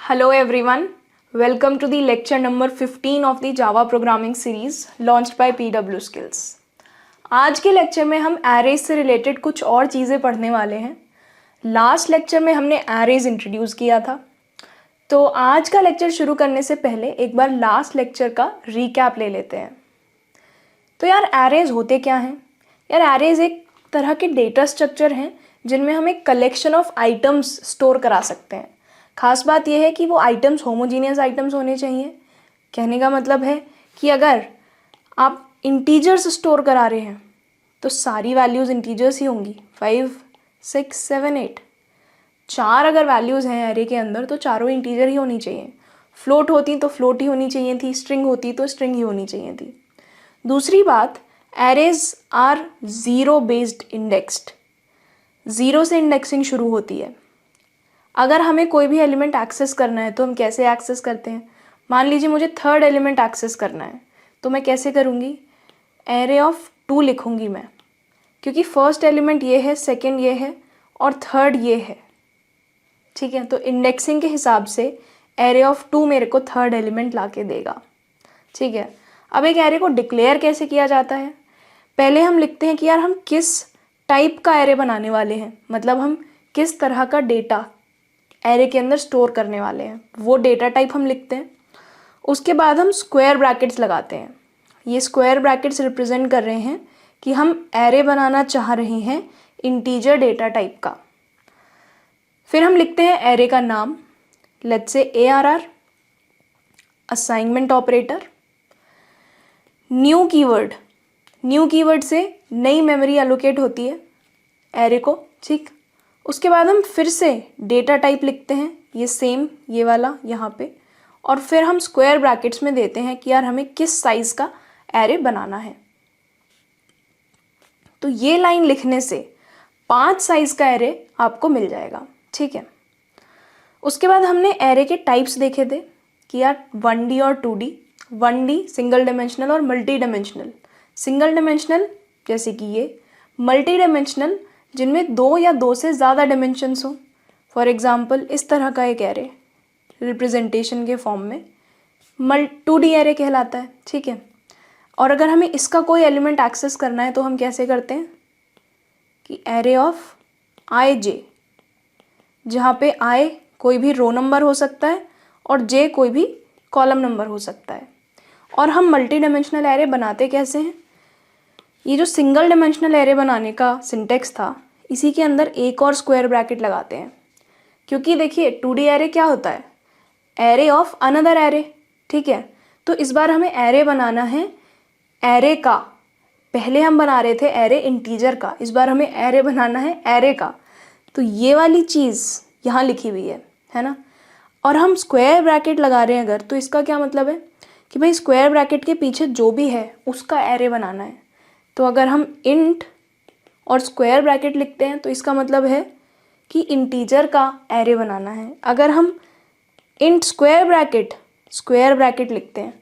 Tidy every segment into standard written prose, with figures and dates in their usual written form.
Hello everyone, welcome to the lecture number 15 of the Java programming series launched by PW Skills. आज के lecture में हम arrays से related कुछ और चीज़ें पढ़ने वाले हैं. लास्ट लेक्चर में हमने एरेज इंट्रोड्यूस किया था. तो आज का लेक्चर शुरू करने से पहले एक बार लास्ट लेक्चर का रीकैप ले लेते हैं. तो यार एरेज होते क्या हैं? यार एरेज एक तरह के डेटा स्ट्रक्चर हैं जिनमें हम एक कलेक्शन ऑफ आइटम्स स्टोर करा सकते हैं. खास बात यह है कि वो आइटम्स होमोजीनियस आइटम्स होने चाहिए. कहने का मतलब है कि अगर आप इंटीजर्स स्टोर करा रहे हैं तो सारी वैल्यूज़ इंटीजर्स ही होंगी. 5, 6, 7, 8 चार अगर वैल्यूज़ हैं एरे के अंदर तो चारों इंटीजर ही होनी चाहिए. फ्लोट होती तो फ्लोट ही होनी चाहिए थी, स्ट्रिंग होती तो स्ट्रिंग ही होनी चाहिए थी. दूसरी बात, arrays are zero based indexed. Zero से इंडेक्सिंग शुरू होती है. अगर हमें कोई भी एलिमेंट एक्सेस करना है तो हम कैसे एक्सेस करते हैं? मान लीजिए मुझे थर्ड एलिमेंट एक्सेस करना है तो मैं कैसे करूँगी? एरे ऑफ 2 लिखूँगी मैं, क्योंकि फर्स्ट एलिमेंट ये है, सेकंड ये है और थर्ड ये है. ठीक है, तो इंडेक्सिंग के हिसाब से एरे ऑफ 2 मेरे को थर्ड एलिमेंट ला के देगा. ठीक है, अब एक एरे को डिक्लेयर कैसे किया जाता है? पहले हम लिखते हैं कि यार हम किस टाइप का एरे बनाने वाले हैं, मतलब हम किस तरह का डेटा एरे के अंदर स्टोर करने वाले हैं, वो डेटा टाइप हम लिखते हैं. उसके बाद हम स्क्वायर ब्रैकेट्स लगाते हैं. ये स्क्वायर ब्रैकेट्स रिप्रेजेंट कर रहे हैं कि हम एरे बनाना चाह रहे हैं इंटीजर डेटा टाइप का. फिर हम लिखते हैं एरे का नाम, let's say ARR, assignment operator, new keyword. New keyword से नई मेमोरी एलोकेट होती है एरे को. ठीक, उसके बाद हम फिर से डेटा टाइप लिखते हैं, ये सेम ये वाला यहाँ पे, और फिर हम स्क्वायर ब्रैकेट्स में देते हैं कि यार हमें किस साइज़ का एरे बनाना है. तो ये लाइन लिखने से 5 साइज़ का एरे आपको मिल जाएगा. ठीक है, उसके बाद हमने एरे के टाइप्स देखे थे कि यार 1D और 2D. 1D सिंगल डायमेंशनल और मल्टी डायमेंशनल. सिंगल डायमेंशनल जैसे कि ये, मल्टी डायमेंशनल जिनमें 2 या 2 से ज़्यादा डायमेंशंस हो. फॉर एग्जांपल इस तरह का एक एरे रिप्रेजेंटेशन के फॉर्म में 2D एरे कहलाता है. ठीक है, और अगर हमें इसका कोई एलिमेंट एक्सेस करना है तो हम कैसे करते हैं कि एरे ऑफ IJ, जहाँ पे I कोई भी रो नंबर हो सकता है और J कोई भी कॉलम नंबर हो सकता है. और हम मल्टी डायमेंशनल एरे बनाते कैसे हैं? ये जो सिंगल डायमेंशनल एरे बनाने का सिंटेक्स था, इसी के अंदर एक और स्क्वायर ब्रैकेट लगाते हैं. क्योंकि देखिए 2D एरे क्या होता है? Array of another array. ठीक है, तो इस बार हमें एरे बनाना है एरे का. पहले हम बना रहे थे एरे इंटीजर का, इस बार हमें एरे बनाना है एरे का. तो ये वाली चीज़ यहाँ लिखी हुई है ना. और हम स्क्वायर ब्रैकेट लगा रहे हैं अगर, तो इसका क्या मतलब है कि भाई स्क्वायर ब्रैकेट के पीछे जो भी है उसका एरे बनाना है. तो अगर हम इंट और स्क्वायर ब्रैकेट लिखते हैं तो इसका मतलब है कि इंटीजर का एरे बनाना है. अगर हम इंट स्क्वायर ब्रैकेट लिखते हैं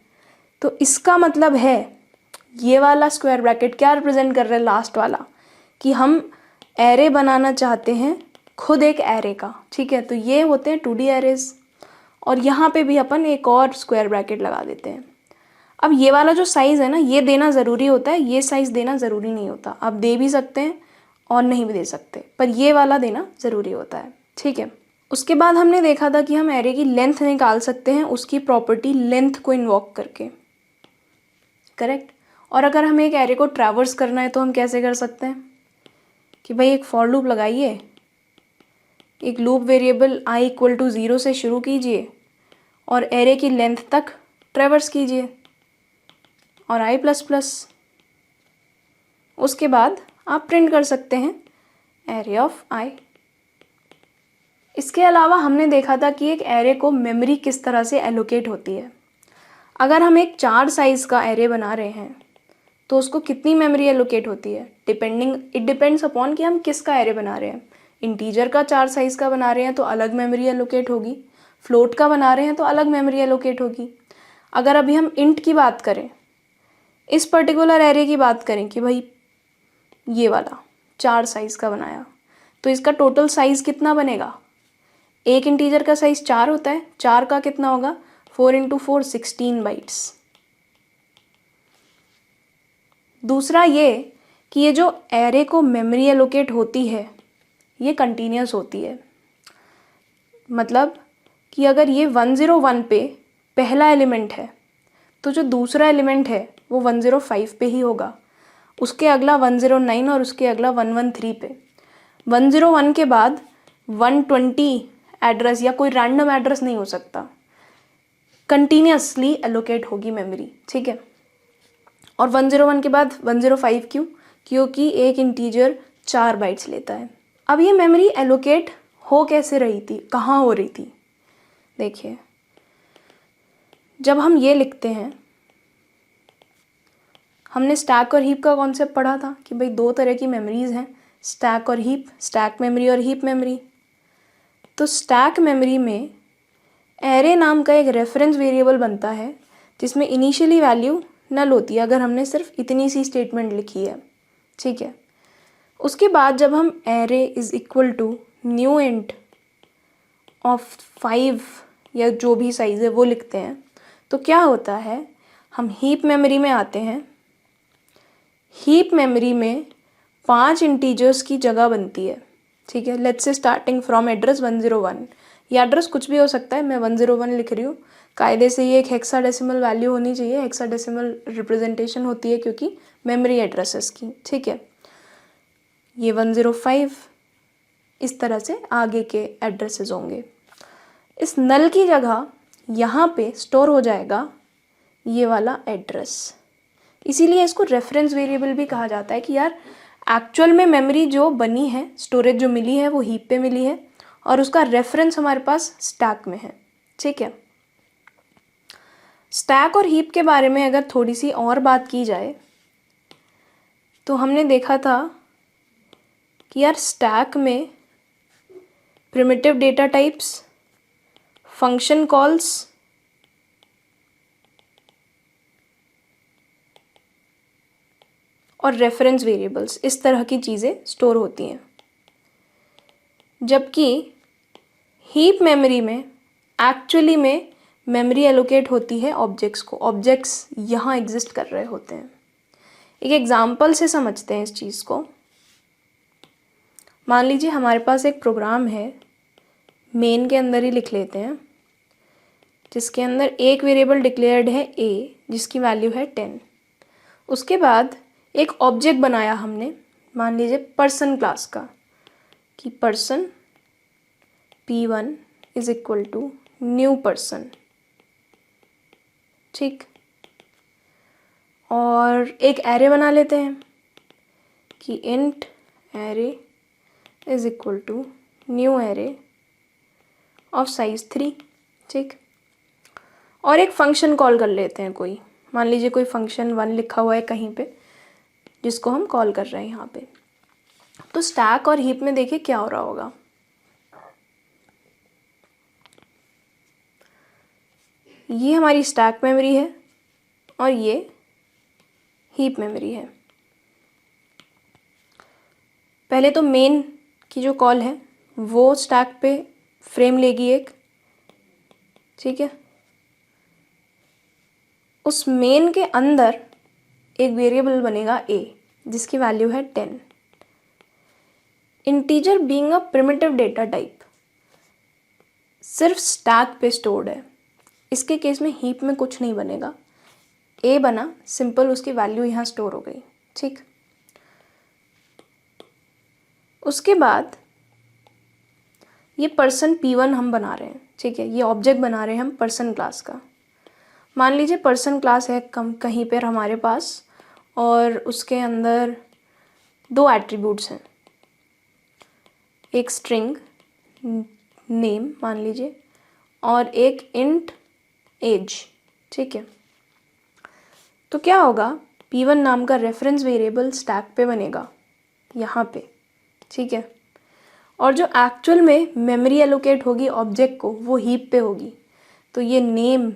तो इसका मतलब है ये वाला स्क्वायर ब्रैकेट क्या रिप्रेजेंट कर रहा है, लास्ट वाला, कि हम एरे बनाना चाहते हैं खुद एक एरे का. ठीक है, तो ये होते हैं 2D एरेज. और यहाँ पे भी अपन एक और स्क्वायर ब्रैकेट लगा देते हैं. अब ये वाला जो साइज़ है ना, ये देना ज़रूरी होता है, ये साइज़ देना ज़रूरी नहीं होता. आप दे भी सकते हैं और नहीं भी दे सकते, पर ये वाला देना ज़रूरी होता है. ठीक है, उसके बाद हमने देखा था कि हम एरे की लेंथ निकाल सकते हैं उसकी प्रॉपर्टी लेंथ को इन्वॉक करके. करेक्ट. और अगर हमें एक एरे को ट्रैवर्स करना है तो हम कैसे कर सकते हैं कि भाई एक फॉर लूप लगाइए, एक लूप वेरिएबल I = 0 से शुरू कीजिए और एरे की लेंथ तक ट्रैवर्स कीजिए और I++. उसके बाद आप प्रिंट कर सकते हैं एरे ऑफ I. इसके अलावा हमने देखा था कि एक एरे को मेमोरी किस तरह से एलोकेट होती है. अगर हम एक 4 साइज़ का एरे बना रहे हैं तो उसको कितनी मेमोरी एलोकेट होती है? इट डिपेंड्स अपॉन कि हम किसका एरे बना रहे हैं. इंटीजर का 4 साइज़ का बना रहे हैं तो अलग मेमोरी एलोकेट होगी. फ्लोट का बना रहे हैं तो अलग मेमोरी एलोकेट होगी. अगर अभी हम इंट की बात करें, इस पर्टिकुलर एरे की बात करें कि भाई ये वाला 4 साइज़ का बनाया, तो इसका टोटल साइज़ कितना बनेगा? एक इंटीजर का साइज 4 होता है, 4 का कितना होगा, 4 × 4 16 बाइट्स। दूसरा ये कि ये जो एरे को मेमोरी एलोकेट होती है ये कंटिन्यूस होती है, मतलब कि अगर ये 101 पे पहला एलिमेंट है तो जो दूसरा एलिमेंट है वो 105 पे ही होगा, उसके अगला 109 और उसके अगला 113 पे। 101 के बाद 120 एड्रेस या कोई रैंडम एड्रेस नहीं हो सकता, कंटिन्यूसली एलोकेट होगी मेमोरी, ठीक है। और 101 के बाद 105 क्यों, क्योंकि एक इंटीजर 4 बाइट्स लेता है। अब ये मेमोरी एलोकेट हो कैसे रही थी, कहाँ हो रही थी, देखिए जब हम ये लिखते हैं, हमने स्टैक और हीप का कॉन्सेप्ट पढ़ा था कि भाई दो तरह की मेमोरीज हैं, स्टैक और हीप, स्टैक मेमोरी और हीप मेमोरी। तो स्टैक मेमोरी में एरे नाम का एक रेफरेंस वेरिएबल बनता है जिसमें इनिशियली वैल्यू नल होती है अगर हमने सिर्फ इतनी सी स्टेटमेंट लिखी है, ठीक है। उसके बाद जब हम array is equal to new int of 5 या जो भी साइज़ है वो लिखते हैं तो क्या होता है, हम हीप मेमोरी में आते हैं। हीप मेमोरी में 5 इंटीजर्स की जगह बनती है, ठीक है। Let's say starting from address 101, ये एड्रेस कुछ भी हो सकता है, मैं 101 लिख रही हूँ। कायदे से ये एक हेक्साडेसिमल वैल्यू होनी चाहिए, हेक्साडेसिमल रिप्रेजेंटेशन होती है क्योंकि मेमोरी एड्रेसेस की, ठीक है। ये 105, इस तरह से आगे के एड्रेसेस होंगे। इस नल की जगह यहाँ पे स्टोर हो जाएगा ये वाला एड्रेस, इसीलिए इसको रेफरेंस वेरिएबल भी कहा जाता है कि यार एक्चुअल में मेमोरी जो बनी है, स्टोरेज जो मिली है वो हीप पे मिली है और उसका रेफरेंस हमारे पास स्टैक में है, ठीक है। स्टैक और हीप के बारे में अगर थोड़ी सी और बात की जाए तो हमने देखा था कि यार स्टैक में primitive data types, function calls और रेफरेंस वेरिएबल्स, इस तरह की चीज़ें स्टोर होती हैं। जबकि हीप मेमोरी में एक्चुअली में मेमोरी एलोकेट होती है ऑब्जेक्ट्स को, ऑब्जेक्ट्स यहाँ एग्जिस्ट कर रहे होते हैं। एक एग्जांपल से समझते हैं इस चीज़ को। मान लीजिए हमारे पास एक प्रोग्राम है, मेन के अंदर ही लिख लेते हैं, जिसके अंदर एक वेरिएबल डिक्लेयर्ड है a जिसकी वैल्यू है 10। उसके बाद एक ऑब्जेक्ट बनाया हमने, मान लीजिए पर्सन क्लास का, कि person p1 is equal to new person, ठीक। और एक एरे बना लेते हैं कि int array is equal to new array of size 3, ठीक। और एक फंक्शन कॉल कर लेते हैं कोई, मान लीजिए कोई फंक्शन 1 लिखा हुआ है कहीं पे जिसको हम कॉल कर रहे हैं यहाँ पे। तो स्टैक और हीप में देखिए क्या हो रहा होगा, ये हमारी स्टैक मेमोरी है और ये हीप मेमोरी है। पहले तो मेन की जो कॉल है वो स्टैक पे फ्रेम लेगी एक, ठीक है। उस मेन के अंदर एक वेरिएबल बनेगा a जिसकी वैल्यू है 10। Integer being a primitive data type सिर्फ स्टैक पे स्टोर्ड है, इसके केस में हीप में कुछ नहीं बनेगा, a बना सिंपल, उसकी वैल्यू यहाँ स्टोर हो गई, ठीक। उसके बाद ये पर्सन p1 हम बना रहे हैं, ठीक है, ये ऑब्जेक्ट बना रहे हैं हम पर्सन क्लास का। मान लीजिए पर्सन क्लास है कहीं पर हमारे पास और उसके अंदर 2 एट्रीब्यूट्स हैं, एक स्ट्रिंग नेम मान लीजिए और एक इंट एज, ठीक है। तो क्या होगा, p1 नाम का रेफरेंस वेरिएबल स्टैक पे बनेगा यहाँ पे, ठीक है। और जो एक्चुअल में मेमोरी एलोकेट होगी ऑब्जेक्ट को वो हीप पे होगी, तो ये नेम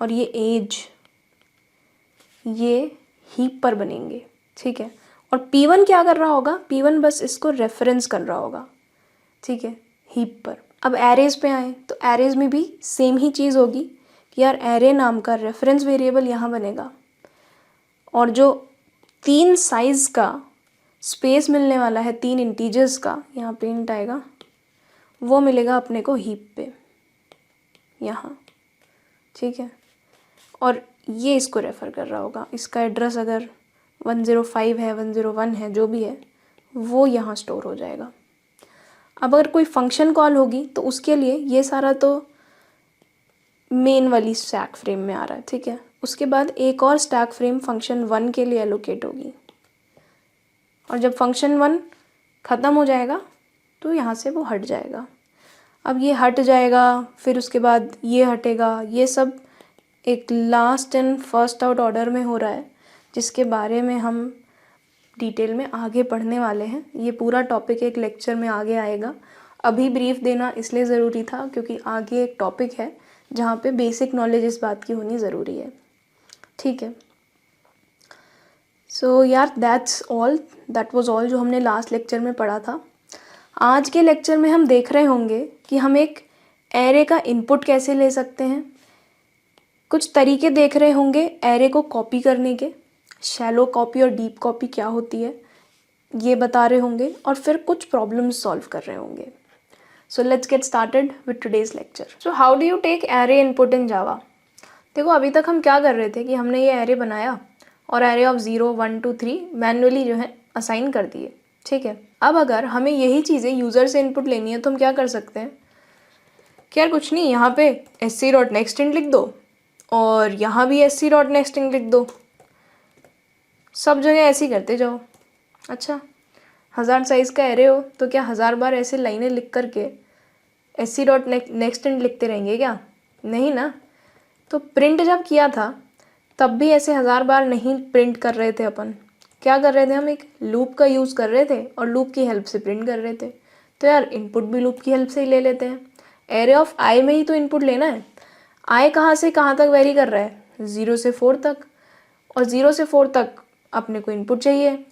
और ये एज ये हीप पर बनेंगे, ठीक है। और p1 क्या कर रहा होगा, p1 बस इसको रेफरेंस कर रहा होगा, ठीक है, हीप पर। अब एरेज पे आए तो एरेज में भी सेम ही चीज़ होगी कि यार एरे नाम का रेफरेंस वेरिएबल यहाँ बनेगा और जो 3 साइज़ का स्पेस मिलने वाला है 3 इंटीजर्स का, यहाँ पे इंट आएगा, वो मिलेगा अपने को हीप पे यहाँ, ठीक है। और ये इसको रेफ़र कर रहा होगा, इसका एड्रेस अगर 105 है 101 है जो भी है वो यहाँ स्टोर हो जाएगा। अब अगर कोई फंक्शन कॉल होगी तो उसके लिए ये सारा तो मेन वाली स्टैक फ्रेम में आ रहा है, ठीक है। उसके बाद एक और स्टैक फ्रेम फंक्शन 1 के लिए एलोकेट होगी और जब फंक्शन 1 ख़त्म हो जाएगा तो यहाँ से वो हट जाएगा। अब ये हट जाएगा, फिर उसके बाद ये हटेगा, ये सब एक last and first out order में हो रहा है जिसके बारे में हम डिटेल में आगे पढ़ने वाले हैं। ये पूरा टॉपिक एक लेक्चर में आगे आएगा। अभी ब्रीफ देना इसलिए ज़रूरी था क्योंकि आगे एक टॉपिक है जहाँ पे बेसिक नॉलेज इस बात की होनी ज़रूरी है, ठीक है। सो यार दैट वाज ऑल जो हमने लास्ट लेक्चर में पढ़ा था। आज के लेक्चर में हम देख रहे होंगे कि हम एक एरे का इनपुट कैसे ले सकते हैं, कुछ तरीके देख रहे होंगे एरे को कॉपी करने के, शैलो कॉपी और डीप कॉपी क्या होती है ये बता रहे होंगे और फिर कुछ प्रॉब्लम्स सॉल्व कर रहे होंगे। So let's get started with today's lecture. So how do you take array input in Java. देखो अभी तक हम क्या कर रहे थे कि हमने ये एरे बनाया और एरे ऑफ 0 1 2 3 मैनुअली जो है असाइन कर दिए, ठीक है। अब अगर हमें यही चीज़ें यूज़र से इनपुट लेनी है तो हम क्या कर सकते हैं कि यार कुछ नहीं, यहाँ पे sc.nextInt लिख दो और यहाँ भी sc.nextInt लिख दो, सब जगह ऐसे ही करते जाओ। अच्छा 1000 साइज़ का एरे हो तो क्या 1000 बार ऐसे लाइनें लिख करके sc.nextInt लिखते रहेंगे क्या? नहीं ना। तो प्रिंट जब किया था तब भी ऐसे 1000 बार नहीं प्रिंट कर रहे थे अपन। क्या कर रहे थे, हम एक लूप का यूज़ कर रहे थे और लूप की हेल्प से प्रिंट कर रहे थे। तो यार इनपुट भी लूप की हेल्प से ही ले लेते हैं। एरे ऑफ आई में ही तो इनपुट लेना है। आई कहाँ से कहाँ तक वेरी कर रहा है, 0 से 4 तक, और 0 से 4 तक अपने को इनपुट चाहिए।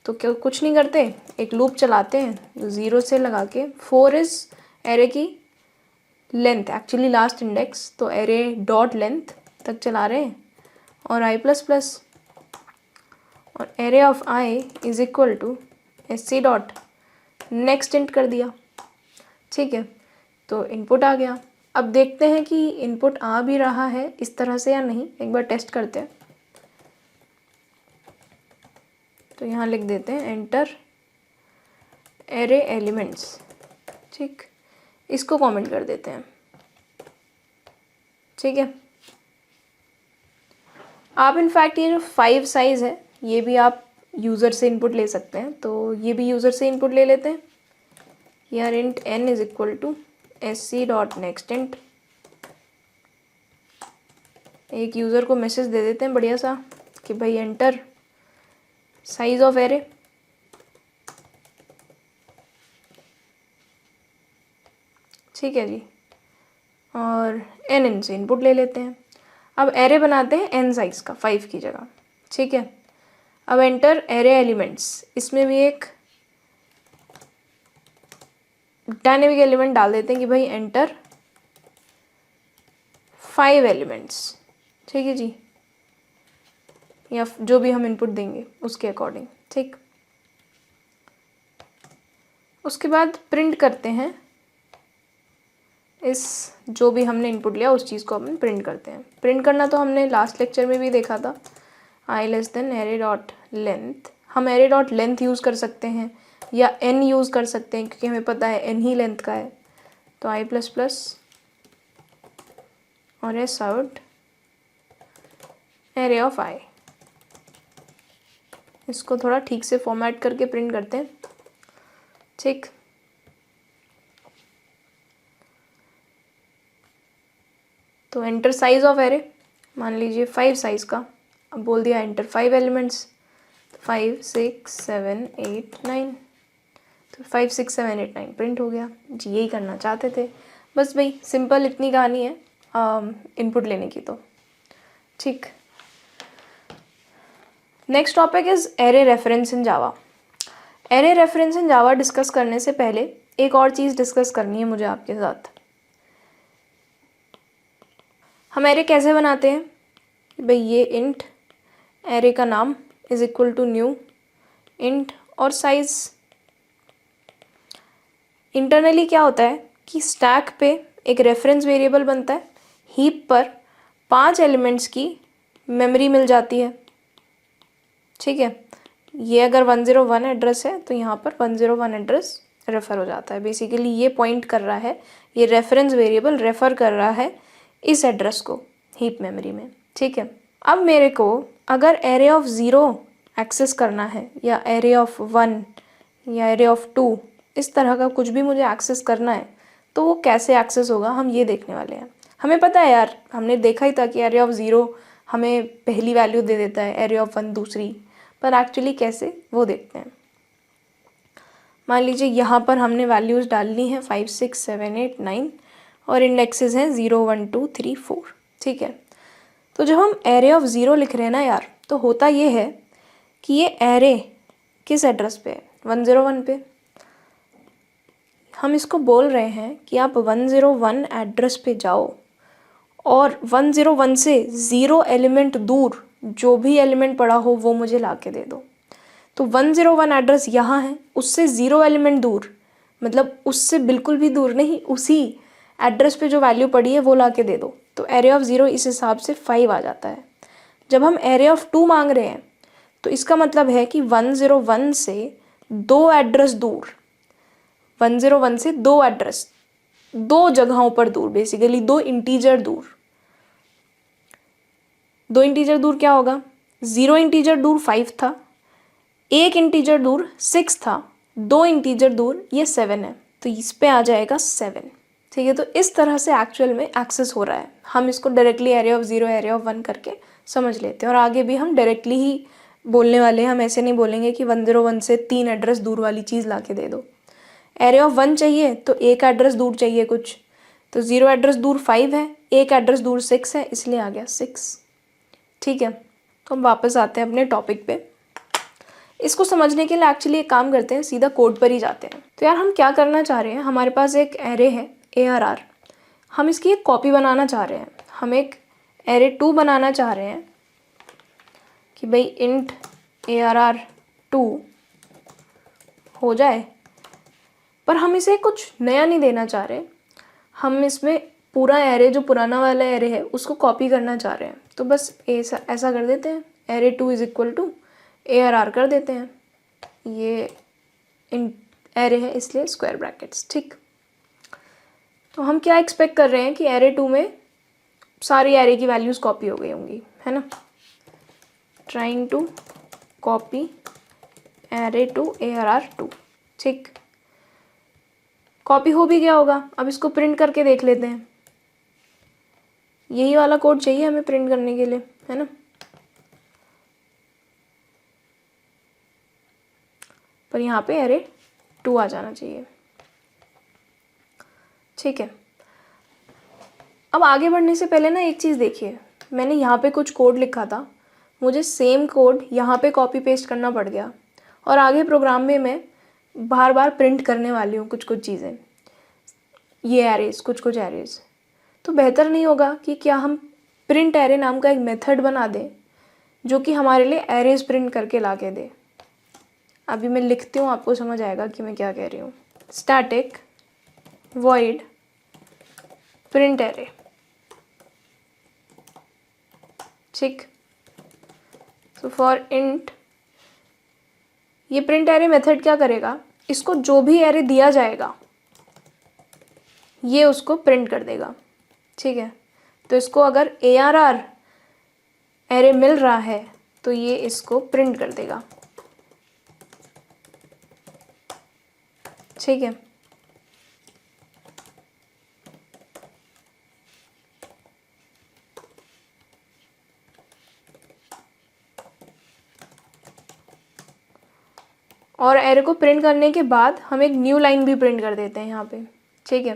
तो क्या कुछ नहीं करते, एक लूप चलाते हैं 0 से लगा के 4 इज़ एरे की लेंथ, एक्चुअली लास्ट इंडेक्स, तो एरे डॉट लेंथ तक चला रहे हैं और आई प्लस प्लस, और array of i is equal to sc.nextInt कर दिया, ठीक है। तो इनपुट आ गया। अब देखते हैं कि इनपुट आ भी रहा है इस तरह से या नहीं, एक बार टेस्ट करते हैं। तो यहाँ लिख देते हैं एंटर एरे एलिमेंट्स, ठीक, इसको कमेंट कर देते हैं, ठीक है। आप इनफैक्ट ये जो 5 साइज़ है ये भी आप यूज़र से इनपुट ले सकते हैं, तो ये भी यूज़र से इनपुट ले लेते हैं। यार int n is equal to sc.nextInt, एक यूज़र को मैसेज दे देते हैं बढ़िया सा कि भाई एंटर साइज ऑफ एरे, ठीक है जी, और n से इनपुट ले लेते हैं। अब एरे बनाते हैं n साइज़ का 5 की जगह, ठीक है। अब एंटर एरे एलिमेंट्स, इसमें भी एक डायनेमिक एलिमेंट डाल देते हैं कि भाई एंटर 5 एलिमेंट्स, ठीक है जी, या जो भी हम इनपुट देंगे उसके अकॉर्डिंग, ठीक। उसके बाद प्रिंट करते हैं इस जो भी हमने इनपुट लिया उस चीज़ को अपन प्रिंट करते हैं। प्रिंट करना तो हमने लास्ट लेक्चर में भी देखा था, i less than array dot length. हम एरे डॉट लेंथ यूज़ कर सकते हैं या n यूज़ कर सकते हैं क्योंकि हमें पता है n ही लेंथ का है। तो आई प्लस प्लस और एस आउट एरे ऑफ आई, इसको थोड़ा ठीक से फॉर्मेट करके प्रिंट करते हैं, ठीक। तो एंटर साइज ऑफ एरे, मान लीजिए 5 साइज़ का, अब बोल दिया एंटर 5 एलिमेंट्स, 5 6 7 8 9, तो 5 6 7 8 9 प्रिंट हो गया जी। यही करना चाहते थे बस भाई, सिंपल इतनी कहानी है इनपुट लेने की, तो ठीक। Next topic is array reference in Java. Array reference in Java discuss करने से पहले एक और चीज़ डिस्कस करनी है मुझे आपके साथ। हम एरे कैसे बनाते हैं? भाई ये इंट एरे का नाम is equal to new int और साइज। इंटरनली क्या होता है कि स्टैक पे एक रेफरेंस वेरिएबल बनता है, हीप पर 5 एलिमेंट्स की मेमोरी मिल जाती है। ठीक है, ये अगर 101 एड्रेस है तो यहाँ पर 101 एड्रेस रेफ़र हो जाता है। बेसिकली ये पॉइंट कर रहा है, ये रेफरेंस वेरिएबल रेफ़र कर रहा है इस एड्रेस को हीप मेमोरी में। ठीक है, अब मेरे को अगर एरे ऑफ 0 एक्सेस करना है या एरे ऑफ 1 या एरे ऑफ 2, इस तरह का कुछ भी मुझे एक्सेस करना है तो वो कैसे एक्सेस होगा हम ये देखने वाले हैं। हमें पता है यार, हमने देखा ही था कि एरे ऑफ 0 हमें पहली वैल्यू दे देता है, एरे ऑफ 1 दूसरी, पर एक्चुअली कैसे वो देखते हैं। मान लीजिए यहाँ पर हमने वैल्यूज़ डालनी है 5 6 7 8 9 और इंडेक्सेस हैं 0 1 2 3 4। ठीक है, तो जब हम एरे ऑफ 0 लिख रहे हैं ना यार, तो होता ये है कि ये एरे किस एड्रेस पे है? 101 पे। हम इसको बोल रहे हैं कि आप 101 एड्रेस पे जाओ और 101 से 0 एलिमेंट दूर जो भी एलिमेंट पड़ा हो वो मुझे ला के दे दो। तो 101 एड्रेस यहाँ है, उससे 0 एलिमेंट दूर, मतलब उससे बिल्कुल भी दूर नहीं, उसी एड्रेस पे जो वैल्यू पड़ी है वो ला के दे दो। तो एरे ऑफ 0 इस हिसाब से 5 आ जाता है। जब हम एरे ऑफ 2 मांग रहे हैं तो इसका मतलब है कि 101 से 2 एड्रेस दूर, 101 से 2 एड्रेस, 2 जगहों पर दूर, बेसिकली 2 इंटीजर दूर। 2 इंटीजर दूर क्या होगा? 0 इंटीजर दूर 5 था, 1 इंटीजर दूर 6 था, 2 इंटीजर दूर ये 7 है, तो इस पे आ जाएगा 7। ठीक है, तो इस तरह से एक्चुअल में एक्सेस हो रहा है। हम इसको directly array of 0 array of 1 करके समझ लेते हैं और आगे भी हम डायरेक्टली ही बोलने वाले हैं। हम ऐसे नहीं बोलेंगे कि 101 से 3 एड्रेस दूर वाली चीज़ ला के दे दो। एरे ऑफ 1 चाहिए तो 1 एड्रेस दूर चाहिए कुछ, तो 0 एड्रेस दूर 5 है, 1 एड्रेस दूर 6 है, इसलिए आ गया 6। ठीक है, तो हम वापस आते हैं अपने टॉपिक पे। इसको समझने के लिए एक्चुअली एक काम करते हैं, सीधा कोड पर ही जाते हैं। तो यार हम क्या करना चाह रहे हैं, हमारे पास एक एरे है ARR, हम इसकी एक कॉपी बनाना चाह रहे हैं। हम एक एरे 2 बनाना चाह रहे हैं कि भाई इंट ARR 2 हो जाए, पर हम इसे कुछ नया नहीं देना चाह रहे। हम इसमें पूरा एरे, जो पुराना वाला एरे है, उसको कॉपी करना चाह रहे हैं। तो बस ऐसा कर देते हैं, array 2 is equal to ARR कर देते हैं। ये इन एरे है इसलिए स्क्वायर ब्रैकेट्स। ठीक, तो हम क्या एक्सपेक्ट कर रहे हैं कि एरे 2 में सारी एरे की वैल्यूज़ कॉपी हो गई होंगी, है ना। Trying to copy array to ARR 2। ठीक, कॉपी हो भी गया होगा। अब इसको प्रिंट करके देख लेते हैं। यही वाला कोड चाहिए हमें प्रिंट करने के लिए, है ना। पर यहाँ पे एरे 2 आ जाना चाहिए। ठीक है, अब आगे बढ़ने से पहले ना एक चीज़ देखिए, मैंने यहाँ पे कुछ कोड लिखा था, मुझे सेम कोड यहाँ पे कॉपी पेस्ट करना पड़ गया और आगे प्रोग्राम में मैं बार बार प्रिंट करने वाली हूँ कुछ कुछ चीज़ें, ये एरेज, कुछ कुछ एरेज। तो बेहतर नहीं होगा कि क्या हम प्रिंट एरे नाम का एक मेथड बना दें जो कि हमारे लिए एरेज प्रिंट करके ला के दे। अभी मैं लिखती हूँ, आपको समझ आएगा कि मैं क्या कह रही हूँ। Static void print array. ठीक, तो फॉर इंट, ये प्रिंट एरे मेथड क्या करेगा, इसको जो भी एरे दिया जाएगा ये उसको प्रिंट कर देगा। ठीक है, तो इसको अगर ARR एरे मिल रहा है तो ये इसको प्रिंट कर देगा। ठीक है, और एरे को प्रिंट करने के बाद हम एक न्यू लाइन भी प्रिंट कर देते हैं यहाँ पे। ठीक है,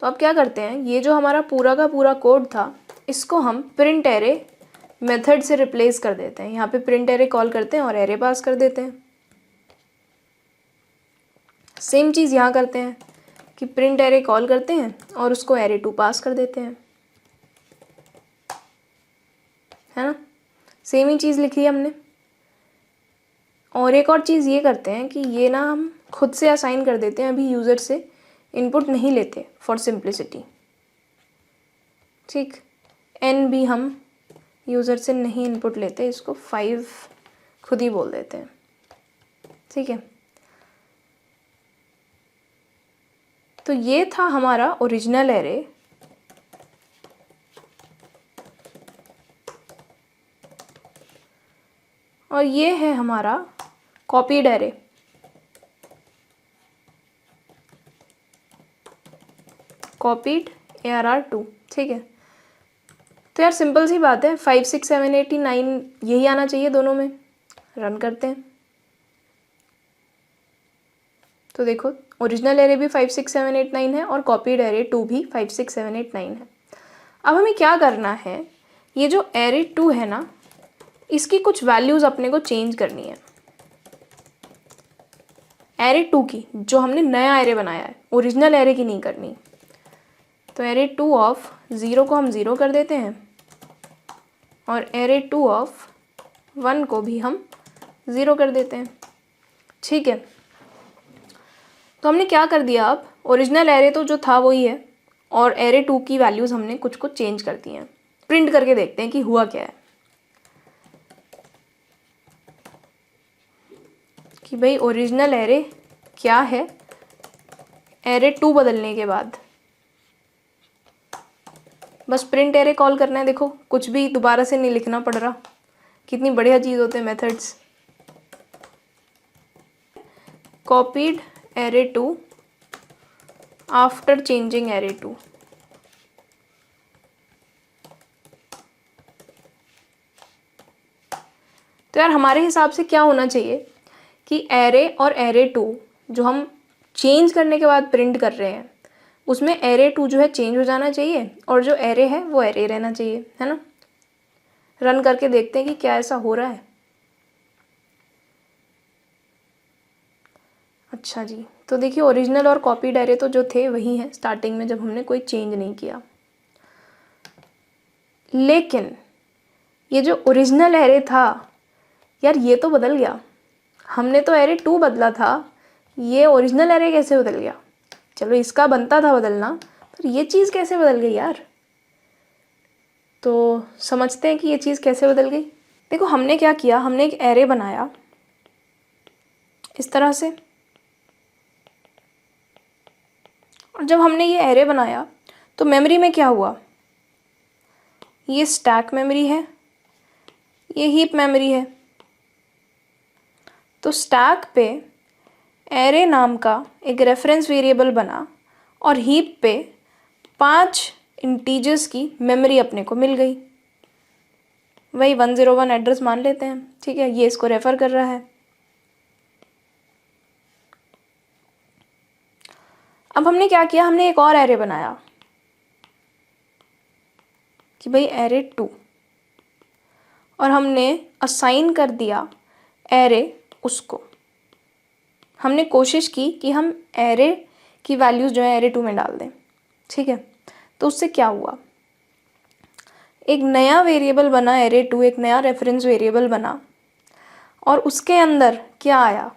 तो अब क्या करते हैं, ये जो हमारा पूरा का पूरा कोड था इसको हम प्रिंट एरे मेथड से रिप्लेस कर देते हैं। यहाँ पे प्रिंट एरे कॉल करते हैं और एरे पास कर देते हैं। सेम चीज़ यहाँ करते हैं कि प्रिंट एरे कॉल करते हैं और उसको एरे 2 पास कर देते हैं, है ना। सेम ही चीज़ लिखी है हमने। और एक और चीज़ ये करते हैं कि ये ना हम खुद से असाइन कर देते हैं, अभी यूज़र से इनपुट नहीं लेते फॉर सिंप्लिसिटी, ठीक। n भी हम यूज़र से नहीं इनपुट लेते, इसको 5 खुद ही बोल देते हैं, ठीक है। तो ये था हमारा ओरिजिनल एरे। और ये है हमारा कॉपीड एरे। कॉपीड ARR2, ठीक है। तो यार सिंपल सी बात है, 5 6 7 8 9 यही आना चाहिए दोनों में। रन करते हैं तो देखो ओरिजिनल एरे भी 5 6 7 8 9 है और कॉपीड एरे 2 भी 5 6 7 8 9 है। अब हमें क्या करना है, ये जो एरे 2 है ना, इसकी कुछ वैल्यूज़ अपने को चेंज करनी है। एरे 2 की, जो हमने नया एरे बनाया है, ओरिजिनल एरे की नहीं करनी। तो एरे 2 ऑफ 0 को हम 0 कर देते हैं और एरे 2 ऑफ 1 को भी हम 0 कर देते हैं, ठीक है। तो हमने क्या कर दिया, अब ओरिजिनल एरे तो जो था वही है और एरे 2 की वैल्यूज़ हमने कुछ कुछ चेंज कर दी हैं। प्रिंट करके देखते हैं कि हुआ क्या है, कि भाई ओरिजिनल एरे क्या है एरे 2 बदलने के बाद। बस प्रिंट एरे कॉल करना है, देखो कुछ भी दोबारा से नहीं लिखना पड़ रहा। कितनी बढ़िया चीज़ होते हैं methods. Copied array 2 after changing array 2। तो यार हमारे हिसाब से क्या होना चाहिए कि एरे और एरे 2 जो हम चेंज करने के बाद प्रिंट कर रहे हैं, उसमें एरे 2 जो है चेंज हो जाना चाहिए और जो एरे है वो एरे रहना चाहिए, है ना। रन करके देखते हैं कि क्या ऐसा हो रहा है। अच्छा जी, तो देखिए ओरिजिनल और कॉपीड एरे तो जो थे वही हैं स्टार्टिंग में, जब हमने कोई चेंज नहीं किया। लेकिन ये जो ओरिजिनल एरे था यार, ये तो बदल गया। हमने तो एरे 2 बदला था, ये ओरिजिनल एरे कैसे बदल गया। चलो इसका बनता था बदलना, पर ये चीज़ कैसे बदल गई यार। तो समझते हैं कि ये चीज़ कैसे बदल गई। देखो हमने क्या किया, हमने एक एरे बनाया इस तरह से, और जब हमने ये एरे बनाया तो मेमोरी में क्या हुआ, ये स्टैक मेमोरी है, ये हीप मेमोरी है। तो स्टैक पे एरे नाम का एक रेफरेंस वेरिएबल बना और हीप पे 5 इंटीजर्स की मेमोरी अपने को मिल गई। वही 101 एड्रेस मान लेते हैं, ठीक है। ये इसको रेफ़र कर रहा है। अब हमने क्या किया, हमने एक और एरे बनाया कि भाई एरे 2, और हमने असाइन कर दिया एरे उसको। हमने कोशिश की कि हम एरे की वैल्यूज़ जो है एरे 2 में डाल दें, ठीक है। तो उससे क्या हुआ, एक नया वेरिएबल बना एरे 2, एक नया रेफरेंस वेरिएबल बना, और उसके अंदर क्या आया,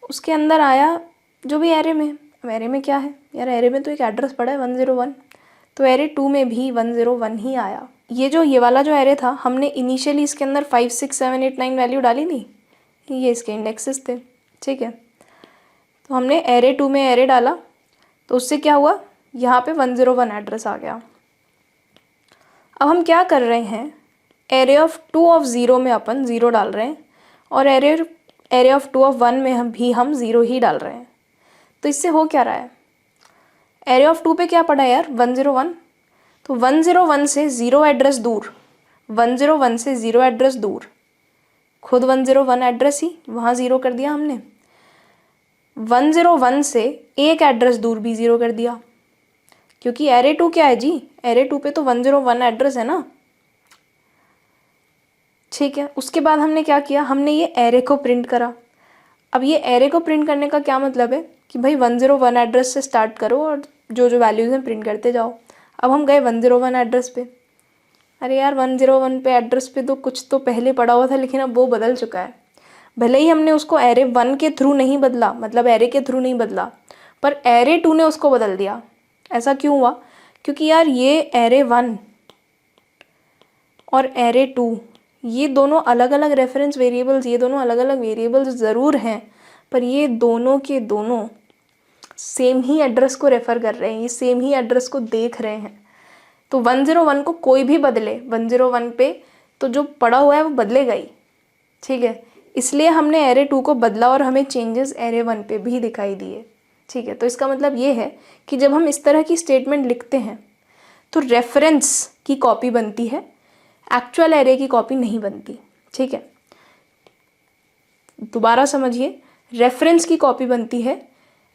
उसके अंदर आया जो भी एरे में। अब एरे में क्या है यार, एरे में तो एक एड्रेस पड़ा है 101, तो एरे 2 में भी 101 ही आया। ये वाला जो एरे था, हमने इनिशियली इसके अंदर 5 6 7 8 9 वैल्यू डाली नहीं, ये इसके इंडेक्सेस थे, ठीक है। तो हमने एरे 2 में एरे डाला, तो उससे क्या हुआ, यहाँ पे 101 एड्रेस आ गया। अब हम क्या कर रहे हैं, एरे ऑफ 2 ऑफ 0 में अपन 0 डाल रहे हैं और एरे ऑफ 2 ऑफ 1 में हम 0 ही डाल रहे हैं। तो इससे हो क्या रहा है, एरे ऑफ 2 पे क्या पड़ा है यार 101, तो 101 से 0 एड्रेस दूर, 101 से 0 एड्रेस दूर, खुद 101 एड्रेस ही वहाँ 0 कर दिया हमने। 101 से एक एड्रेस दूर भी 0 कर दिया, क्योंकि एरे 2 क्या है जी, एरे 2 पे तो 101 एड्रेस है ना, ठीक है। उसके बाद हमने क्या किया, हमने ये एरे को प्रिंट करा। अब ये एरे को प्रिंट करने का क्या मतलब है कि भाई 101 एड्रेस से स्टार्ट करो और जो जो वैल्यूज़ हैं प्रिंट करते जाओ। अब हम गए 101 एड्रेस पे, अरे यार 101 पे एड्रेस पे तो कुछ तो पहले पड़ा हुआ था, लेकिन अब वो बदल चुका है। भले ही हमने उसको एरे 1 के थ्रू नहीं बदला, मतलब एरे के थ्रू नहीं बदला, पर एरे 2 ने उसको बदल दिया। ऐसा क्यों हुआ? क्योंकि यार ये एरे 1 और एरे 2 ये दोनों अलग अलग रेफरेंस वेरिएबल्स, ये दोनों अलग अलग वेरिएबल्स ज़रूर हैं, पर ये दोनों के दोनों सेम ही एड्रेस को रेफ़र कर रहे हैं, ये सेम ही एड्रेस को देख रहे हैं। तो 101 को कोई भी बदले, 101 पे तो जो पड़ा हुआ है वो बदलेगा ही, ठीक है। इसलिए हमने एरे 2 को बदला और हमें चेंजेस एरे 1 पे भी दिखाई दिए, ठीक है। तो इसका मतलब ये है कि जब हम इस तरह की स्टेटमेंट लिखते हैं तो रेफरेंस की कॉपी बनती है, एक्चुअल एरे की कॉपी नहीं बनती, ठीक है। दोबारा समझिए, रेफरेंस की कॉपी बनती है,